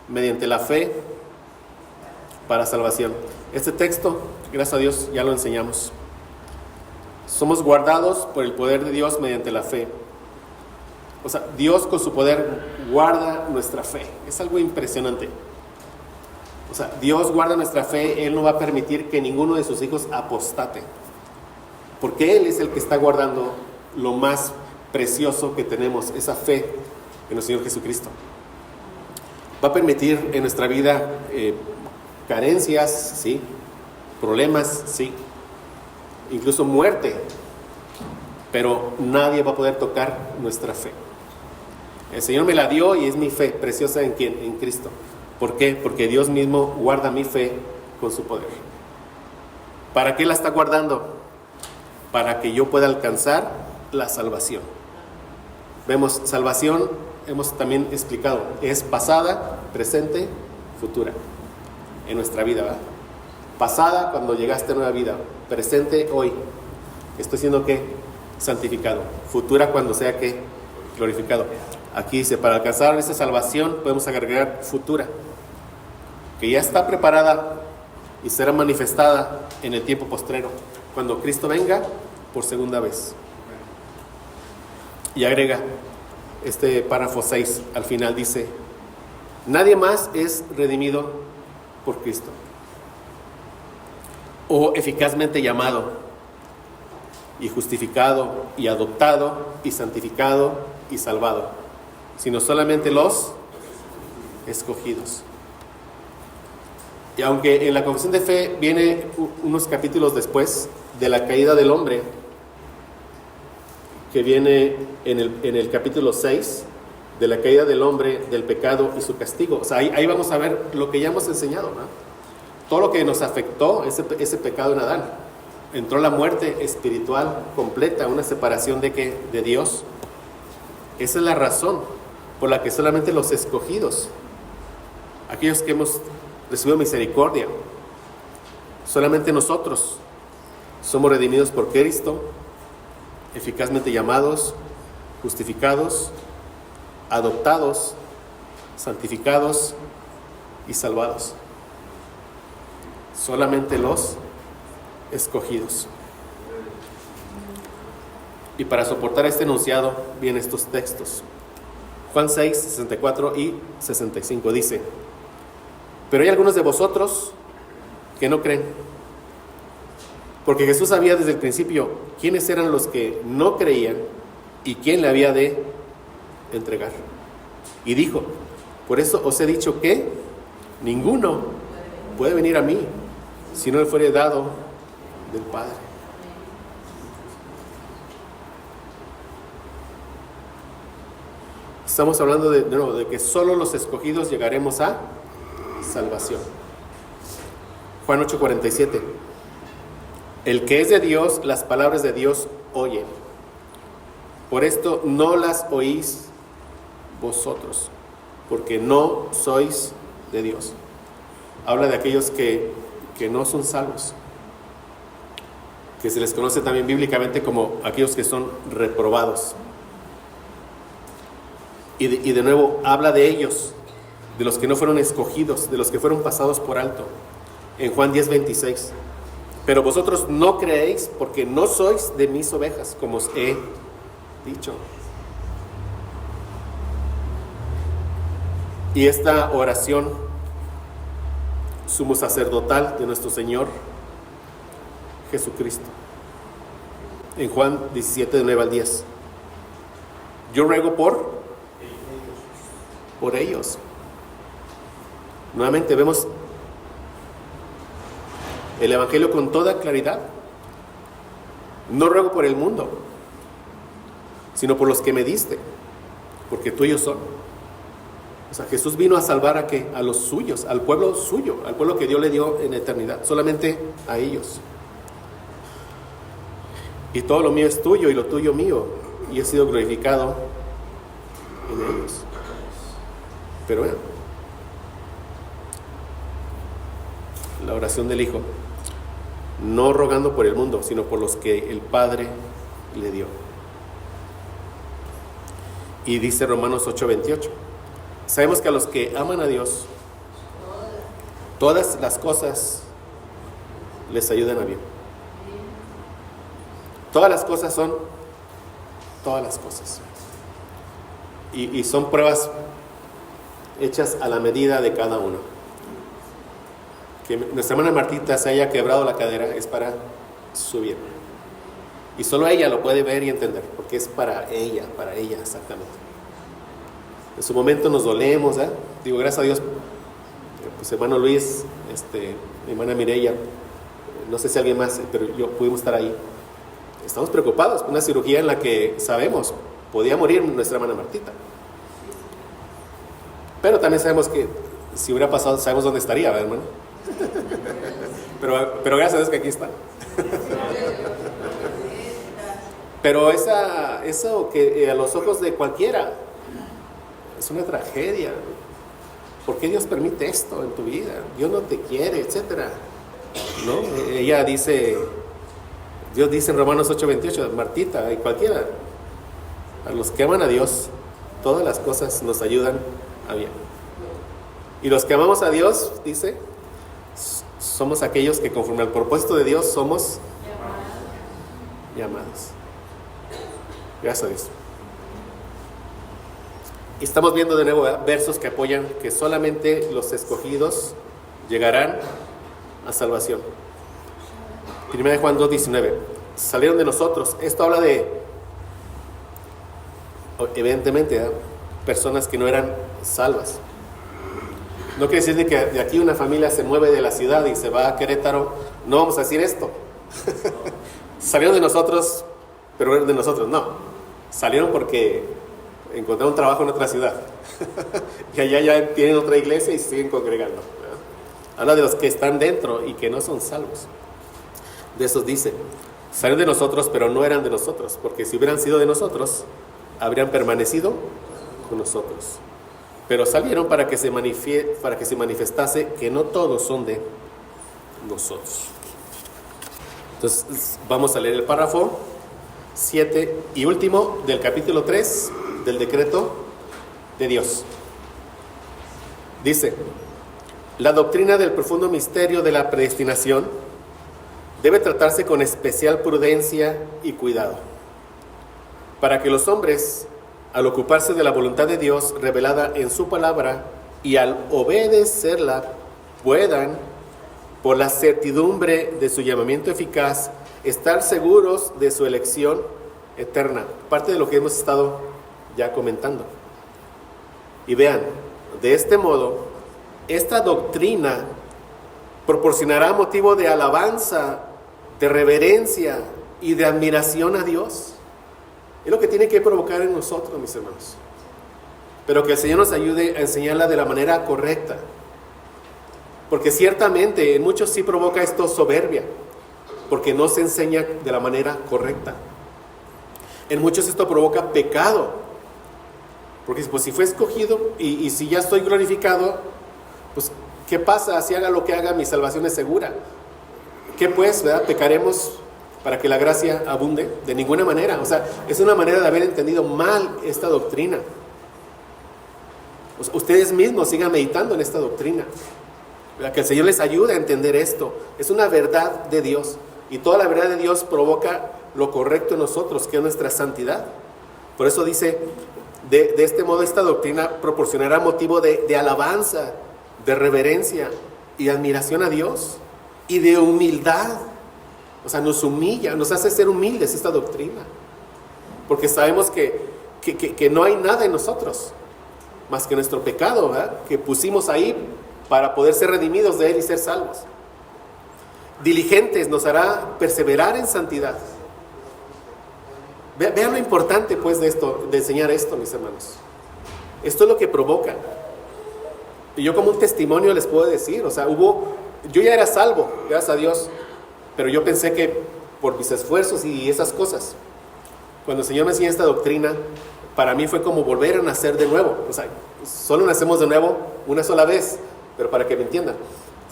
mediante la fe para salvación. Este texto, gracias a Dios, ya lo enseñamos. Somos guardados por el poder de Dios mediante la fe. O sea, Dios con su poder guarda nuestra fe. Es algo impresionante. O sea, Dios guarda nuestra fe. Él no va a permitir que ninguno de sus hijos apostate. Porque Él es el que está guardando lo más precioso que tenemos, esa fe en el Señor Jesucristo. Va a permitir en nuestra vida carencias, sí, problemas, sí, incluso muerte, pero nadie va a poder tocar nuestra fe. El Señor me la dio y es mi fe preciosa en ¿quién? En Cristo. ¿Por qué? Porque Dios mismo guarda mi fe con su poder. ¿Para qué la está guardando? Para que yo pueda alcanzar la salvación. Vemos, salvación, hemos también explicado, es pasada, presente, futura en nuestra vida, ¿verdad? Pasada cuando llegaste a nueva vida, presente hoy, estoy siendo ¿qué? Santificado. Futura cuando sea ¿qué? Glorificado. Aquí dice, para alcanzar esa salvación podemos agregar futura, que ya está preparada y será manifestada en el tiempo postrero, cuando Cristo venga por segunda vez. Y agrega este párrafo 6, al final dice, nadie más es redimido por Cristo, o eficazmente llamado, y justificado, y adoptado, y santificado, y salvado, sino solamente los escogidos. Y aunque en la confesión de fe viene unos capítulos después de la caída del hombre, que viene en el capítulo 6, de la caída del hombre, del pecado y su castigo. O sea, ahí vamos a ver lo que ya hemos enseñado, ¿no? Todo lo que nos afectó ese pecado en Adán. Entró la muerte espiritual completa, una separación de Dios. Esa es la razón por la que solamente los escogidos, aquellos que hemos recibido misericordia, solamente nosotros somos redimidos por Cristo, eficazmente llamados, justificados, adoptados, santificados y salvados. Solamente los escogidos. Y para soportar este enunciado vienen estos textos. Juan 6, 64 y 65 dice, pero hay algunos de vosotros que no creen. Porque Jesús sabía desde el principio quiénes eran los que no creían y quién le había de entregar. Y dijo, por eso os he dicho que ninguno puede venir a mí si no le fuere dado del Padre. Estamos hablando de que solo los escogidos llegaremos a salvación. Juan 8:47. El que es de Dios, las palabras de Dios oye. Por esto no las oís vosotros, porque no sois de Dios. Habla de aquellos que no son salvos, que se les conoce también bíblicamente como aquellos que son reprobados. Y de nuevo habla de ellos, de los que no fueron escogidos, de los que fueron pasados por alto. En Juan 10:26. Pero vosotros no creéis porque no sois de mis ovejas, como os he dicho. Y esta oración sumo sacerdotal de nuestro Señor Jesucristo. En Juan 17, de 9 al 10. Yo ruego por ellos. Nuevamente vemos el Evangelio con toda claridad. No ruego por el mundo, sino por los que me diste, porque tuyos son. O sea, Jesús vino a salvar ¿a qué? A los suyos, al pueblo suyo, al pueblo que Dios le dio en eternidad, solamente a ellos. Y todo lo mío es tuyo y lo tuyo mío, y he sido glorificado en ellos. Pero vean, la oración del Hijo, no rogando por el mundo, sino por los que el Padre le dio. Y dice Romanos 8:28, sabemos que a los que aman a Dios, todas las cosas les ayudan a bien. Todas las cosas son todas las cosas. Y son pruebas hechas a la medida de cada uno. Que nuestra hermana Martita se haya quebrado la cadera es para su bien. Y solo ella lo puede ver y entender, porque es para ella exactamente. En su momento nos dolemos, ¿eh? Digo, gracias a Dios, pues hermano Luis, mi hermana Mireya, no sé si alguien más, pero yo pudimos estar ahí. Estamos preocupados por una cirugía en la que sabemos podía morir nuestra hermana Martita. Pero también sabemos que si hubiera pasado, sabemos dónde estaría, ¿verdad, hermano? Pero gracias a Dios que aquí está. Pero eso que a los ojos de cualquiera es una tragedia. ¿Por qué Dios permite esto en tu vida? Dios no te quiere, etcétera, ¿no? Ella dice, Dios dice en Romanos 8:28, Martita y cualquiera, a los que aman a Dios, todas las cosas nos ayudan a bien. Y los que amamos a Dios, dice, somos aquellos que conforme al propósito de Dios somos llamados. Gracias a Dios. Y estamos viendo de nuevo versos que apoyan que solamente los escogidos llegarán a salvación. 1 Juan 2:19. Salieron de nosotros. Esto habla de, evidentemente, personas que no eran salvas. No quiere decir que de aquí una familia se mueve de la ciudad y se va a Querétaro. No vamos a decir esto. Salieron de nosotros, pero eran de nosotros. No. Salieron porque encontraron trabajo en otra ciudad. Y allá ya tienen otra iglesia y se siguen congregando. Habla de los que están dentro y que no son salvos. De esos dice, salieron de nosotros, pero no eran de nosotros. Porque si hubieran sido de nosotros, habrían permanecido con nosotros. Pero salieron para que se manifestase que no todos son de nosotros. Entonces vamos a leer el párrafo 7 y último del capítulo 3 del decreto de Dios. Dice, la doctrina del profundo misterio de la predestinación debe tratarse con especial prudencia y cuidado, para que los hombres, al ocuparse de la voluntad de Dios revelada en su palabra y al obedecerla, puedan, por la certidumbre de su llamamiento eficaz, estar seguros de su elección eterna. Parte de lo que hemos estado ya comentando. Y vean, de este modo, esta doctrina proporcionará motivo de alabanza, de reverencia y de admiración a Dios. Es lo que tiene que provocar en nosotros, mis hermanos. Pero que el Señor nos ayude a enseñarla de la manera correcta. Porque ciertamente en muchos sí provoca esto soberbia, porque no se enseña de la manera correcta. En muchos esto provoca pecado, porque pues si fue escogido y si ya estoy glorificado, pues ¿qué pasa? Si haga lo que haga, mi salvación es segura. ¿Qué pues, verdad? ¿Pecaremos para que la gracia abunde? De ninguna manera. O sea, es una manera de haber entendido mal esta doctrina. O sea, ustedes mismos sigan meditando en esta doctrina, ¿verdad? Que el Señor les ayude a entender esto. Es una verdad de Dios, y toda la verdad de Dios provoca lo correcto en nosotros, que es nuestra santidad. Por eso dice, de este modo esta doctrina proporcionará motivo de alabanza, de reverencia y admiración a Dios, y de humildad. O sea, nos humilla, nos hace ser humildes esta doctrina, porque sabemos que no hay nada en nosotros más que nuestro pecado, ¿verdad? Que pusimos ahí para poder ser redimidos de él y ser salvos. Diligentes nos hará perseverar en santidad. Vean lo importante pues de esto, de enseñar esto, mis hermanos. Esto es lo que provoca. Y yo como un testimonio les puedo decir, o sea, yo ya era salvo, gracias a Dios, pero yo pensé que por mis esfuerzos y esas cosas, cuando el Señor me enseñó esta doctrina, para mí fue como volver a nacer de nuevo. O sea, solo nacemos de nuevo una sola vez, pero para que me entiendan,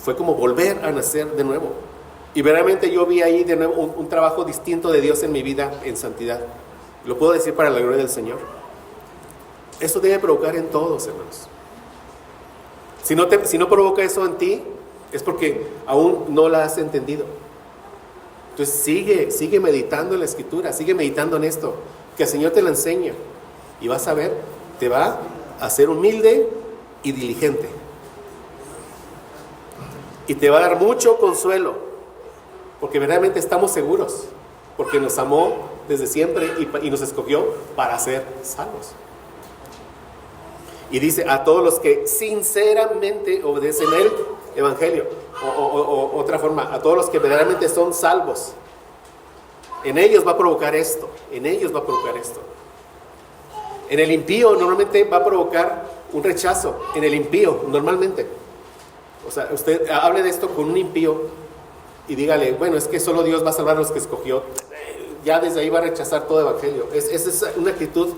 fue como volver a nacer de nuevo. Y verdaderamente yo vi ahí de nuevo un trabajo distinto de Dios en mi vida en santidad. Lo puedo decir para la gloria del Señor. Eso debe provocar en todos, hermanos. Si no provoca eso en ti, es porque aún no la has entendido. Entonces sigue meditando en la Escritura, sigue meditando en esto, que el Señor te la enseña, y vas a ver, te va a hacer humilde y diligente, y te va a dar mucho consuelo, porque verdaderamente estamos seguros, porque nos amó desde siempre y nos escogió para ser salvos. Y dice, a todos los que sinceramente obedecen el Evangelio, o otra forma, a todos los que verdaderamente son salvos, en ellos va a provocar esto, en ellos va a provocar esto. En el impío normalmente va a provocar un rechazo, en el impío normalmente. O sea, usted hable de esto con un impío y dígale, bueno, es que solo Dios va a salvar a los que escogió. Ya desde ahí va a rechazar todo Evangelio. Esa es una actitud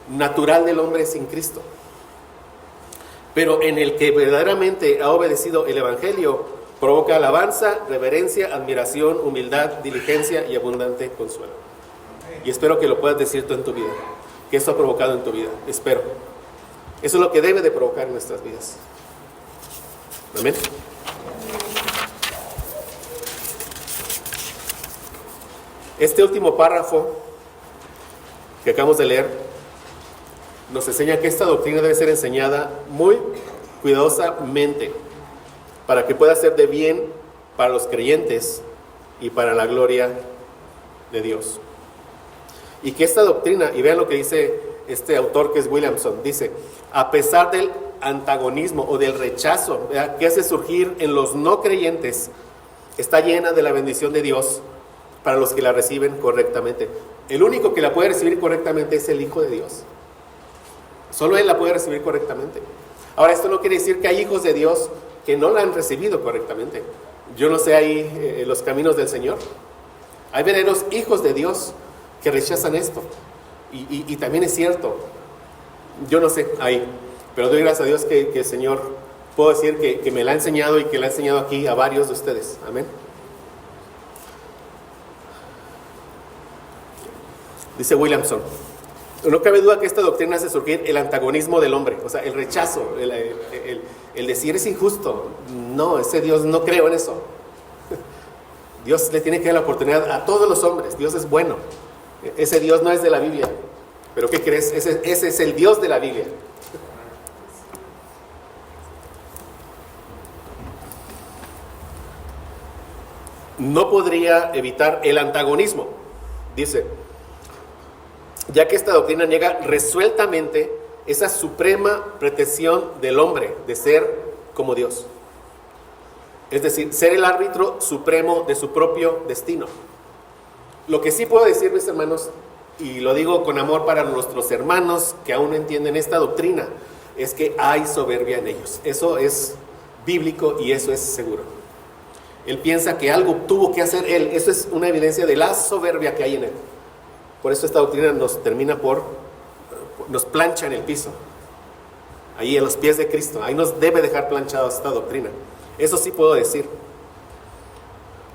natural del hombre sin Cristo. Pero en el que verdaderamente ha obedecido el Evangelio, provoca alabanza, reverencia, admiración, humildad, diligencia y abundante consuelo. Y espero que lo puedas decir tú en tu vida, que eso ha provocado en tu vida. Espero. Eso es lo que debe de provocar en nuestras vidas. Amén. Este último párrafo que acabamos de leer nos enseña que esta doctrina debe ser enseñada muy cuidadosamente para que pueda ser de bien para los creyentes y para la gloria de Dios. Y que esta doctrina, y vean lo que dice este autor que es Williamson, dice, a pesar del antagonismo o del rechazo, ¿verdad?, que hace surgir en los no creyentes, está llena de la bendición de Dios para los que la reciben correctamente. El único que la puede recibir correctamente es el Hijo de Dios. Solo Él la puede recibir correctamente. Ahora, esto no quiere decir que hay hijos de Dios que no la han recibido correctamente. Yo no sé ahí los caminos del Señor. Hay verdaderos hijos de Dios que rechazan esto. Y también es cierto. Yo no sé ahí. Pero doy gracias a Dios que el Señor, puedo decir que me la ha enseñado y que la ha enseñado aquí a varios de ustedes. Amén. Dice Williamson, no cabe duda que esta doctrina hace surgir el antagonismo del hombre, o sea, el rechazo, el decir es injusto. No, ese Dios, no creo en eso. Dios le tiene que dar la oportunidad a todos los hombres. Dios es bueno. Ese Dios no es de la Biblia. ¿Pero qué crees? Ese es el Dios de la Biblia. No podría evitar el antagonismo, dice, ya que esta doctrina niega resueltamente esa suprema pretensión del hombre de ser como Dios. Es decir, ser el árbitro supremo de su propio destino. Lo que sí puedo decir, mis hermanos, y lo digo con amor para nuestros hermanos que aún no entienden esta doctrina, es que hay soberbia en ellos. Eso es bíblico y eso es seguro. Él piensa que algo tuvo que hacer él. Eso es una evidencia de la soberbia que hay en él. Por eso esta doctrina nos nos plancha en el piso, ahí en los pies de Cristo. Ahí nos debe dejar planchados esta doctrina. Eso sí puedo decir.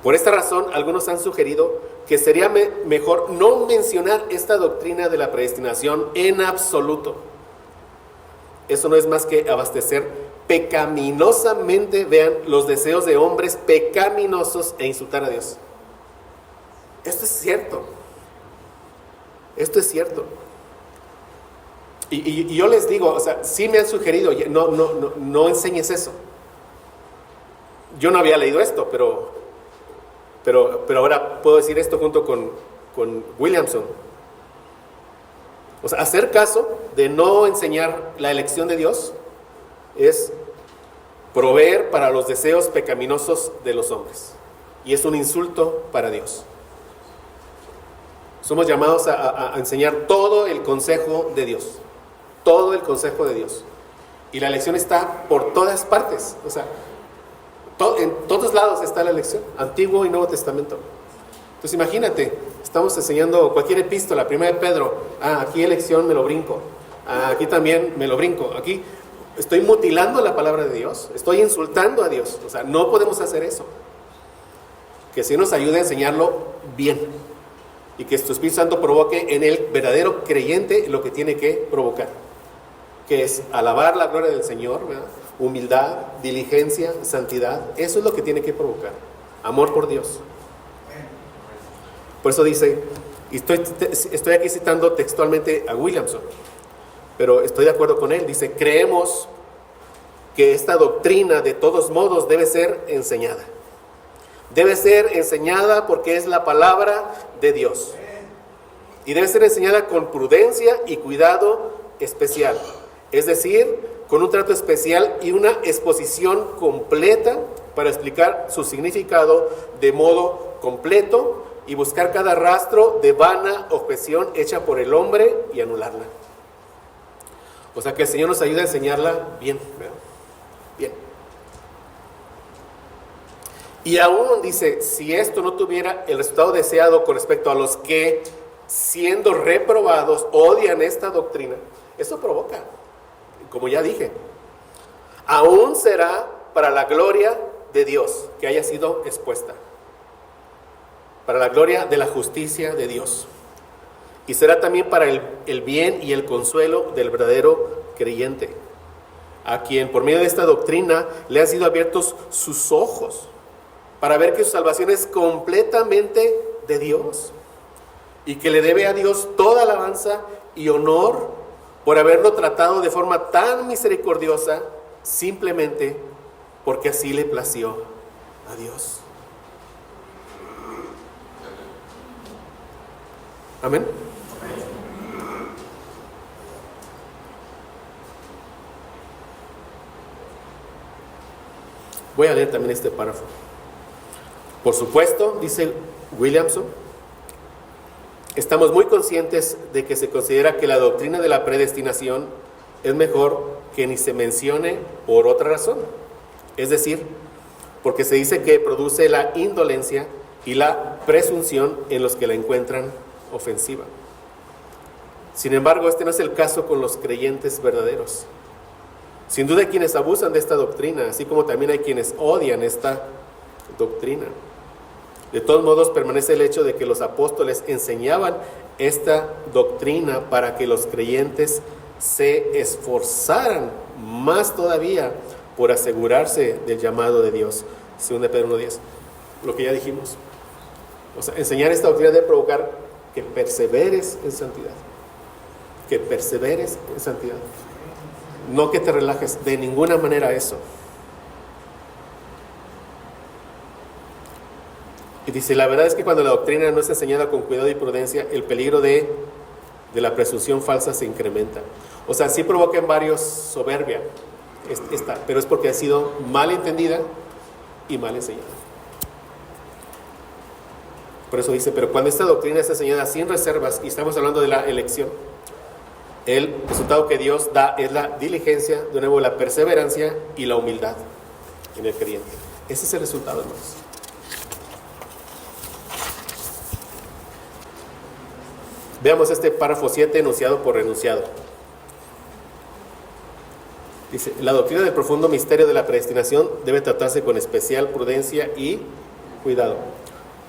Por esta razón, algunos han sugerido que sería mejor no mencionar esta doctrina de la predestinación en absoluto. Eso no es más que abastecer pecaminosamente, vean, los deseos de hombres pecaminosos e insultar a Dios. Esto es cierto. Esto es cierto. Y yo les digo, o sea, sí me han sugerido, no enseñes eso. Yo no había leído esto, pero ahora puedo decir esto junto con Williamson. O sea, hacer caso de no enseñar la elección de Dios es proveer para los deseos pecaminosos de los hombres. Y es un insulto para Dios. Somos llamados a enseñar todo el consejo de Dios. Todo el consejo de Dios. Y la elección está por todas partes. O sea, en todos lados está la elección. Antiguo y Nuevo Testamento. Entonces imagínate, estamos enseñando cualquier epístola, 1 de Pedro. Aquí elección me lo brinco. Aquí también me lo brinco. Aquí estoy mutilando la palabra de Dios. Estoy insultando a Dios. O sea, no podemos hacer eso. Que si nos ayude a enseñarlo bien. Y que tu Espíritu Santo provoque en el verdadero creyente lo que tiene que provocar. Que es alabar la gloria del Señor, ¿verdad? Humildad, diligencia, santidad. Eso es lo que tiene que provocar. Amor por Dios. Por eso dice, y estoy aquí citando textualmente a Williamson, pero estoy de acuerdo con él. Dice, creemos que esta doctrina de todos modos debe ser enseñada. Debe ser enseñada porque es la palabra de Dios. Y debe ser enseñada con prudencia y cuidado especial. Es decir, con un trato especial y una exposición completa para explicar su significado de modo completo y buscar cada rastro de vana objeción hecha por el hombre y anularla. O sea, que el Señor nos ayude a enseñarla bien, ¿verdad? Bien. Y aún dice, si esto no tuviera el resultado deseado con respecto a los que, siendo reprobados, odian esta doctrina, eso provoca, como ya dije, aún será para la gloria de Dios que haya sido expuesta, para la gloria de la justicia de Dios, y será también para el bien y el consuelo del verdadero creyente, a quien por medio de esta doctrina le han sido abiertos sus ojos, para ver que su salvación es completamente de Dios y que le debe a Dios toda alabanza y honor por haberlo tratado de forma tan misericordiosa, simplemente porque así le plació a Dios. Amén. Voy a leer también este párrafo. Por supuesto, dice Williamson, estamos muy conscientes de que se considera que la doctrina de la predestinación es mejor que ni se mencione por otra razón. Es decir, porque se dice que produce la indolencia y la presunción en los que la encuentran ofensiva. Sin embargo, este no es el caso con los creyentes verdaderos. Sin duda hay quienes abusan de esta doctrina, así como también hay quienes odian esta doctrina. De todos modos, permanece el hecho de que los apóstoles enseñaban esta doctrina para que los creyentes se esforzaran más todavía por asegurarse del llamado de Dios. 2 Pedro 1:10, lo que ya dijimos. O sea, enseñar esta doctrina debe provocar que perseveres en santidad. Que perseveres en santidad. No que te relajes, de ninguna manera eso. Y dice, la verdad es que cuando la doctrina no es enseñada con cuidado y prudencia, el peligro de la presunción falsa se incrementa. O sea, sí provoca en varios soberbia, pero es porque ha sido mal entendida y mal enseñada. Por eso dice, pero cuando esta doctrina es enseñada sin reservas, y estamos hablando de la elección, el resultado que Dios da es la diligencia, de nuevo la perseverancia y la humildad en el creyente. Ese es el resultado, hermanos. Veamos este párrafo 7, enunciado por enunciado. Dice, la doctrina del profundo misterio de la predestinación debe tratarse con especial prudencia y cuidado.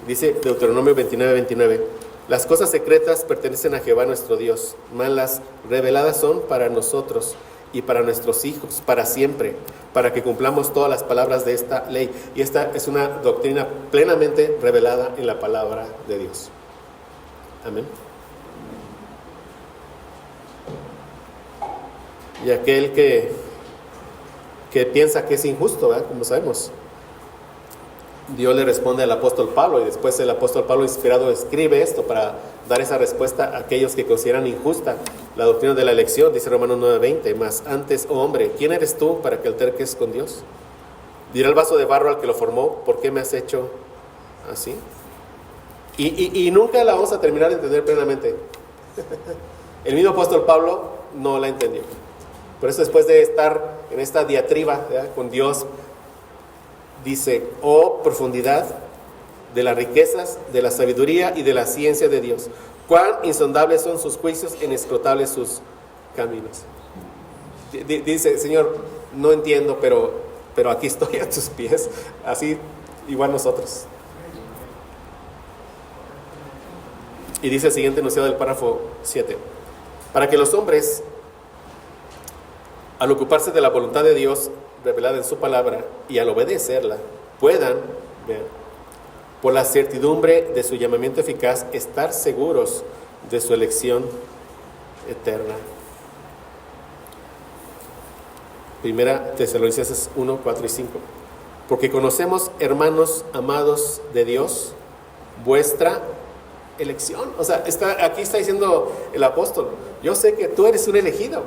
Dice Deuteronomio 29:29, las cosas secretas pertenecen a Jehová nuestro Dios, mas las reveladas son para nosotros y para nuestros hijos, para siempre, para que cumplamos todas las palabras de esta ley. Y esta es una doctrina plenamente revelada en la palabra de Dios. Amén. Y aquel que piensa que es injusto, ¿verdad? Como sabemos, Dios le responde al apóstol Pablo, y después el apóstol Pablo inspirado escribe esto para dar esa respuesta a aquellos que consideran injusta la doctrina de la elección. Dice Romanos 9:20, mas antes, oh hombre, ¿quién eres tú para que alterques con Dios? Dirá el vaso de barro al que lo formó, ¿por qué me has hecho así? Y nunca la vamos a terminar de entender plenamente. El mismo apóstol Pablo no la entendió. Por eso, después de estar en esta diatriba, ¿verdad?, con Dios, dice, oh profundidad de las riquezas, de la sabiduría y de la ciencia de Dios, cuán insondables son sus juicios, inescrutables sus caminos. Dice, Señor, no entiendo, pero aquí estoy a tus pies, así igual nosotros. Y dice el siguiente enunciado del párrafo 7, para que los hombres, al ocuparse de la voluntad de Dios revelada en su palabra y al obedecerla, puedan, vean, por la certidumbre de su llamamiento eficaz, estar seguros de su elección eterna. Primera Tesalonicenses 1, 4 y 5. Porque conocemos, hermanos amados de Dios, vuestra elección. O sea, aquí está diciendo el apóstol, yo sé que tú eres un elegido.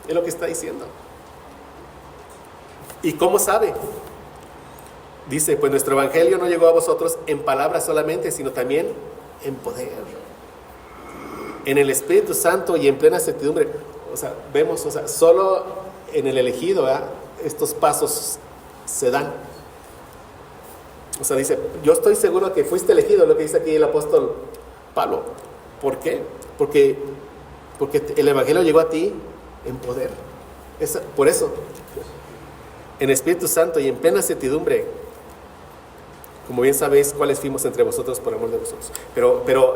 Es lo que está diciendo. ¿Y cómo sabe? Dice, pues nuestro evangelio no llegó a vosotros en palabras solamente, sino también en poder, en el Espíritu Santo y en plena certidumbre. O sea, vemos, solo en el elegido, ¿verdad?, estos pasos se dan. O sea, dice, yo estoy seguro que fuiste elegido, lo que dice aquí el apóstol Pablo. ¿Por qué? Porque el evangelio llegó a ti en poder. Por eso, en Espíritu Santo y en plena certidumbre, como bien sabéis cuáles fuimos entre vosotros por amor de vosotros. Pero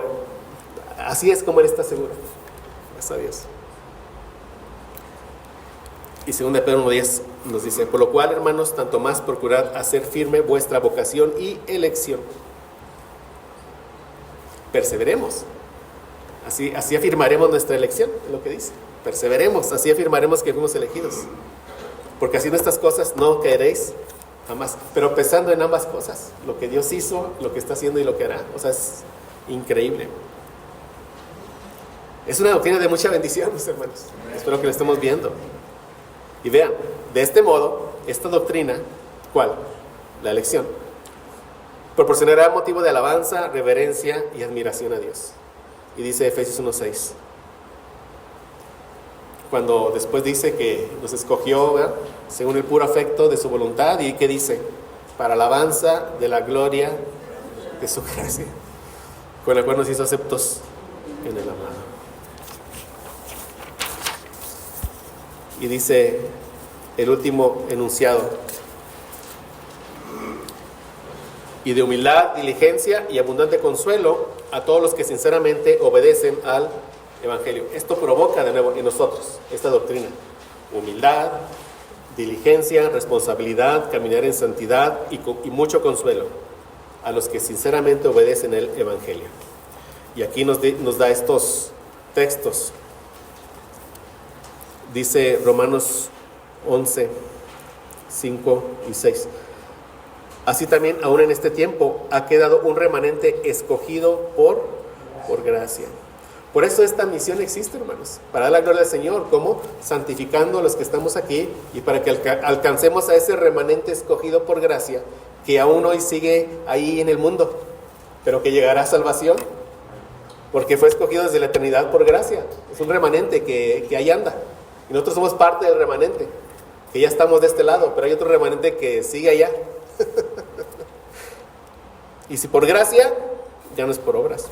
así es como Él está seguro. Gracias a Dios. Y 2 Pedro 1:10 nos dice, por lo cual, hermanos, tanto más procurad hacer firme vuestra vocación y elección. Perseveremos. Así afirmaremos nuestra elección, es lo que dice. Perseveremos, así afirmaremos que fuimos elegidos. Porque haciendo estas cosas no caeréis jamás. Pero pensando en ambas cosas, lo que Dios hizo, lo que está haciendo y lo que hará. O sea, es increíble. Es una doctrina de mucha bendición, mis hermanos. Espero que lo estemos viendo. Y vean, de este modo, esta doctrina, ¿cuál? La elección, proporcionará motivo de alabanza, reverencia y admiración a Dios. Y dice Efesios 1:6. Cuando después dice que nos escogió, ¿verdad?, según el puro afecto de su voluntad, y que dice, para alabanza de la gloria de su gracia, con la cual nos hizo aceptos en el amado. Y dice el último enunciado, y de humildad, diligencia y abundante consuelo a todos los que sinceramente obedecen al Evangelio. Esto provoca de nuevo en nosotros esta doctrina: humildad, diligencia, responsabilidad, caminar en santidad y mucho consuelo a los que sinceramente obedecen el Evangelio. Y aquí nos da estos textos. Dice Romanos 11, 5 y 6. Así también, aún en este tiempo, ha quedado un remanente escogido por gracia. Por eso esta misión existe, hermanos, para dar la gloria al Señor. ¿Cómo? Santificando a los que estamos aquí, y para que alcancemos a ese remanente escogido por gracia, que aún hoy sigue ahí en el mundo, pero que llegará a salvación, porque fue escogido desde la eternidad por gracia. Es un remanente que ahí anda, y nosotros somos parte del remanente, que ya estamos de este lado, pero hay otro remanente que sigue allá. Y si por gracia, ya no es por obras.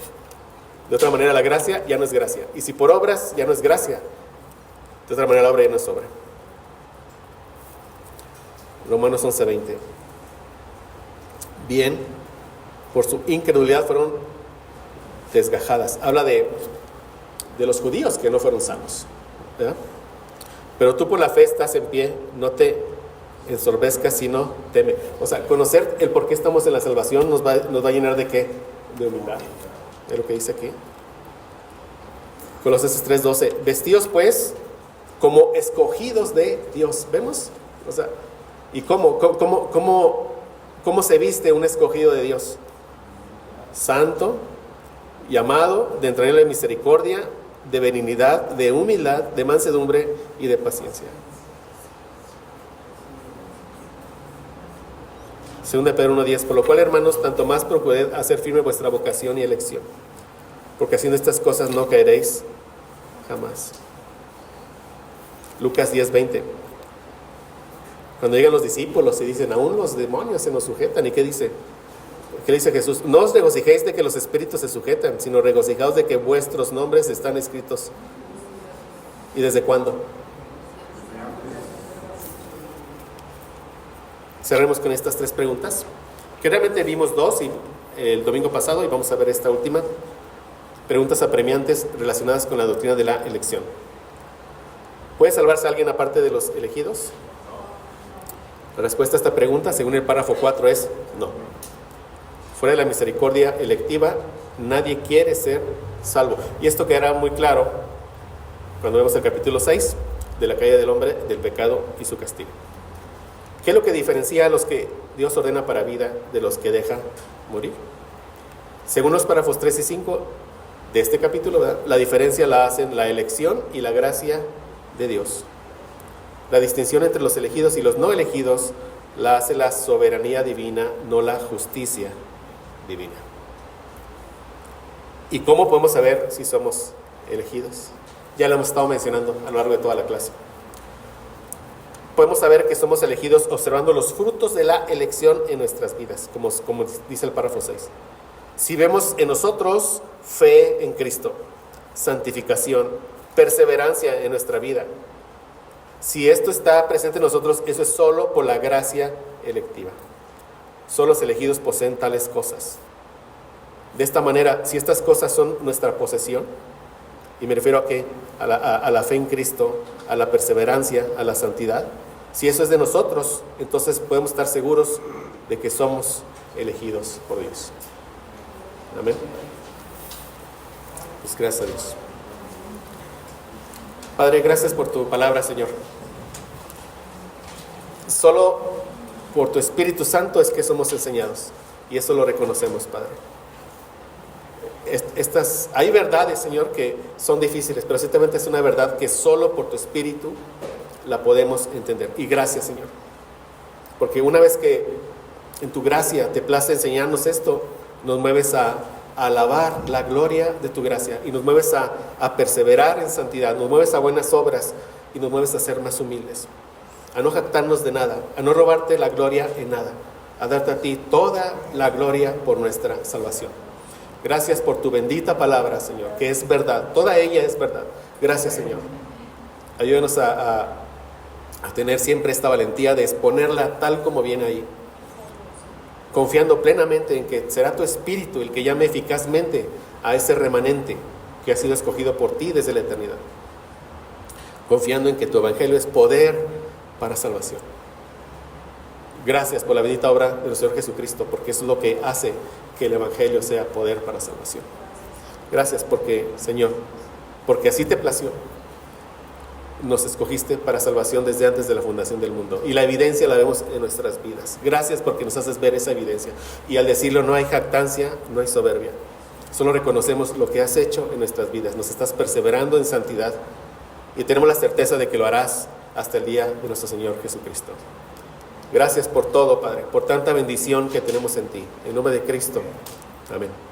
De otra manera, la gracia ya no es gracia. Y si por obras ya no es gracia, de otra manera la obra ya no es obra. Romanos 11:20. Bien, por su incredulidad fueron desgajadas. Habla de los judíos que no fueron salvos, ¿verdad? Pero tú por la fe estás en pie, no te ensorbezcas, sino teme. O sea, conocer el por qué estamos en la salvación nos va a llenar de ¿qué? De humildad. Es lo que dice aquí. Colosenses 3:12. Vestidos pues como escogidos de Dios. ¿Vemos? O sea, ¿y cómo se viste un escogido de Dios? Santo, llamado, de entrañable misericordia, de benignidad, de humildad, de mansedumbre y de paciencia. 2 Pedro 1:10. Por lo cual, hermanos, tanto más procurad hacer firme vuestra vocación y elección, porque haciendo estas cosas no caeréis jamás. Lucas 10:20. Cuando llegan los discípulos y dicen, aún los demonios se nos sujetan. ¿Y qué dice? ¿Qué dice Jesús? No os regocijéis de que los espíritus se sujetan, sino regocijaos de que vuestros nombres están escritos. ¿Y desde cuándo? Cerremos con estas 3 preguntas, que realmente vimos 2 el domingo pasado, y vamos a ver esta última. Preguntas apremiantes relacionadas con la doctrina de la elección. ¿Puede salvarse alguien aparte de los elegidos? La respuesta a esta pregunta, según el párrafo 4, es no. Fuera de la misericordia electiva, nadie quiere ser salvo. Y esto quedará muy claro cuando vemos el capítulo 6 de la caída del hombre, del pecado y su castigo. ¿Qué es lo que diferencia a los que Dios ordena para vida de los que deja morir? Según los párrafos 3 y 5 de este capítulo, ¿verdad?, la diferencia la hacen la elección y la gracia de Dios. La distinción entre los elegidos y los no elegidos la hace la soberanía divina, no la justicia divina. ¿Y cómo podemos saber si somos elegidos? Ya lo hemos estado mencionando a lo largo de toda la clase. Podemos saber que somos elegidos observando los frutos de la elección en nuestras vidas, como dice el párrafo 6. Si vemos en nosotros fe en Cristo, santificación, perseverancia en nuestra vida, si esto está presente en nosotros, eso es solo por la gracia electiva. Solo los elegidos poseen tales cosas. De esta manera, si estas cosas son nuestra posesión, y me refiero a ¿qué? A la fe en Cristo, a la perseverancia, a la santidad, si eso es de nosotros, entonces podemos estar seguros de que somos elegidos por Dios. Amén. Pues gracias a Dios. Padre, gracias por tu palabra, Señor. Solo por tu Espíritu Santo es que somos enseñados, y eso lo reconocemos, Padre. Hay verdades, Señor, que son difíciles, pero ciertamente es una verdad que solo por tu Espíritu la podemos entender. Y gracias, Señor, porque una vez que en tu gracia te place enseñarnos esto, nos mueves a alabar la gloria de tu gracia, y nos mueves a perseverar en santidad, nos mueves a buenas obras, y nos mueves a ser más humildes, a no jactarnos de nada, a no robarte la gloria en nada, a darte a ti toda la gloria por nuestra salvación. Gracias por tu bendita palabra, Señor, que es verdad, toda ella es verdad. Gracias, Señor. Ayúdanos a tener siempre esta valentía de exponerla tal como viene ahí, confiando plenamente en que será tu Espíritu el que llame eficazmente a ese remanente que ha sido escogido por ti desde la eternidad, confiando en que tu Evangelio es poder para salvación. Gracias por la bendita obra de nuestro Señor Jesucristo, porque eso es lo que hace que el Evangelio sea poder para salvación. Gracias porque, Señor, porque así te plació, nos escogiste para salvación desde antes de la fundación del mundo, y la evidencia la vemos en nuestras vidas. Gracias porque nos haces ver esa evidencia, y al decirlo no hay jactancia, no hay soberbia, solo reconocemos lo que has hecho en nuestras vidas. Nos estás perseverando en santidad, y tenemos la certeza de que lo harás hasta el día de nuestro Señor Jesucristo. Gracias por todo, Padre, por tanta bendición que tenemos en ti. En nombre de Cristo. Amén.